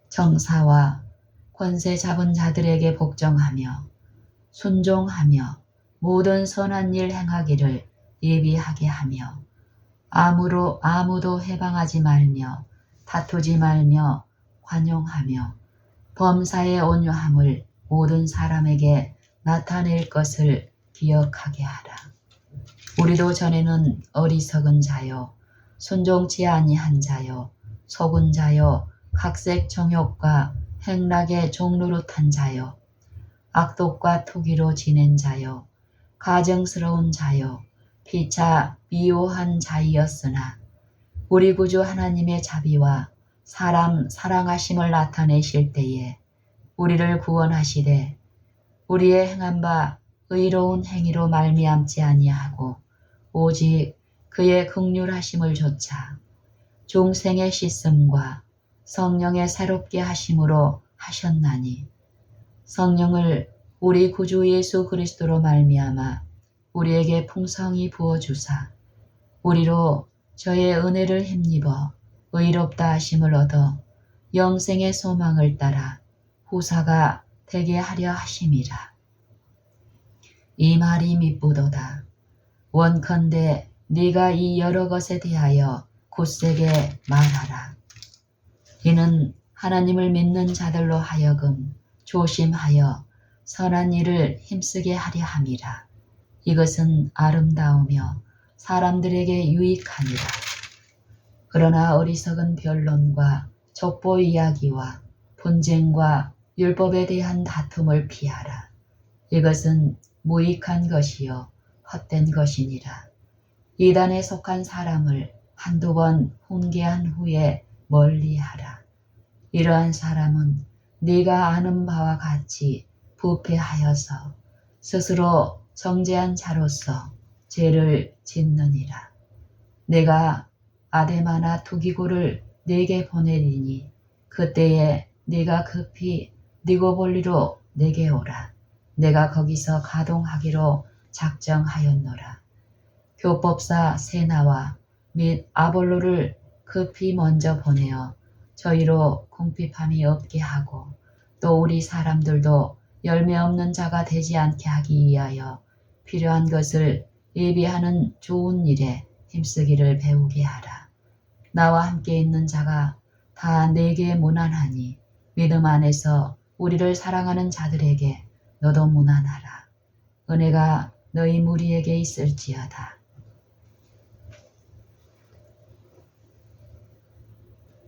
정사와 권세 잡은 자들에게 복종하며 순종하며 모든 선한 일 행하기를 예비하게 하며 아무도 해방하지 말며 다투지 말며 관용하며 범사의 온유함을 모든 사람에게 나타낼 것을 기억하게 하라. 우리도 전에는 어리석은 자요 순종치 아니한 자요 속은 자요 각색 정욕과 행락의 종노릇한 자요 악독과 투기로 지낸 자요 가증스러운 자요 피차 미워한 자이었으나 우리 구주 하나님의 자비와 사람 사랑하심을 나타내실 때에 우리를 구원하시되 우리의 행한 바 의로운 행위로 말미암지 아니하고 오직 그의 긍휼하심을 조차 중생의 씻음과 성령의 새롭게 하심으로 하셨나니 성령을 우리 구주 예수 그리스도로 말미암아 우리에게 풍성히 부어주사 우리로 저의 은혜를 힘입어 의롭다 하심을 얻어 영생의 소망을 따라 후사가 되게 하려 하심이라. 이 말이 미쁘도다. 원컨대 네가 이 여러 것에 대하여 굳세게 말하라. 이는 하나님을 믿는 자들로 하여금 조심하여 선한 일을 힘쓰게 하려 함이라. 이것은 아름다우며 사람들에게 유익하니라. 그러나 어리석은 변론과 족보 이야기와 분쟁과 율법에 대한 다툼을 피하라. 이것은 무익한 것이요 헛된 것이니라. 이단에 속한 사람을 한두 번 훈계한 후에 멀리하라. 이러한 사람은 네가 아는 바와 같이 부패하여서 스스로 정죄한 자로서 죄를 짓느니라. 내가 아데마나 투기고를 네게 보내리니 그때에 네가 급히 니고볼리로 내게 오라. 내가 거기서 가동하기로 작정하였노라. 교법사 세나와 및 아볼로를 급히 먼저 보내어 저희로 궁핍함이 없게 하고 또 우리 사람들도 열매 없는 자가 되지 않게 하기 위하여 필요한 것을 예비하는 좋은 일에 힘쓰기를 배우게 하라. 나와 함께 있는 자가 다 내게 무난하니 믿음 안에서 우리를 사랑하는 자들에게 너도 무난하라. 은혜가 너희 무리에게 있을지어다.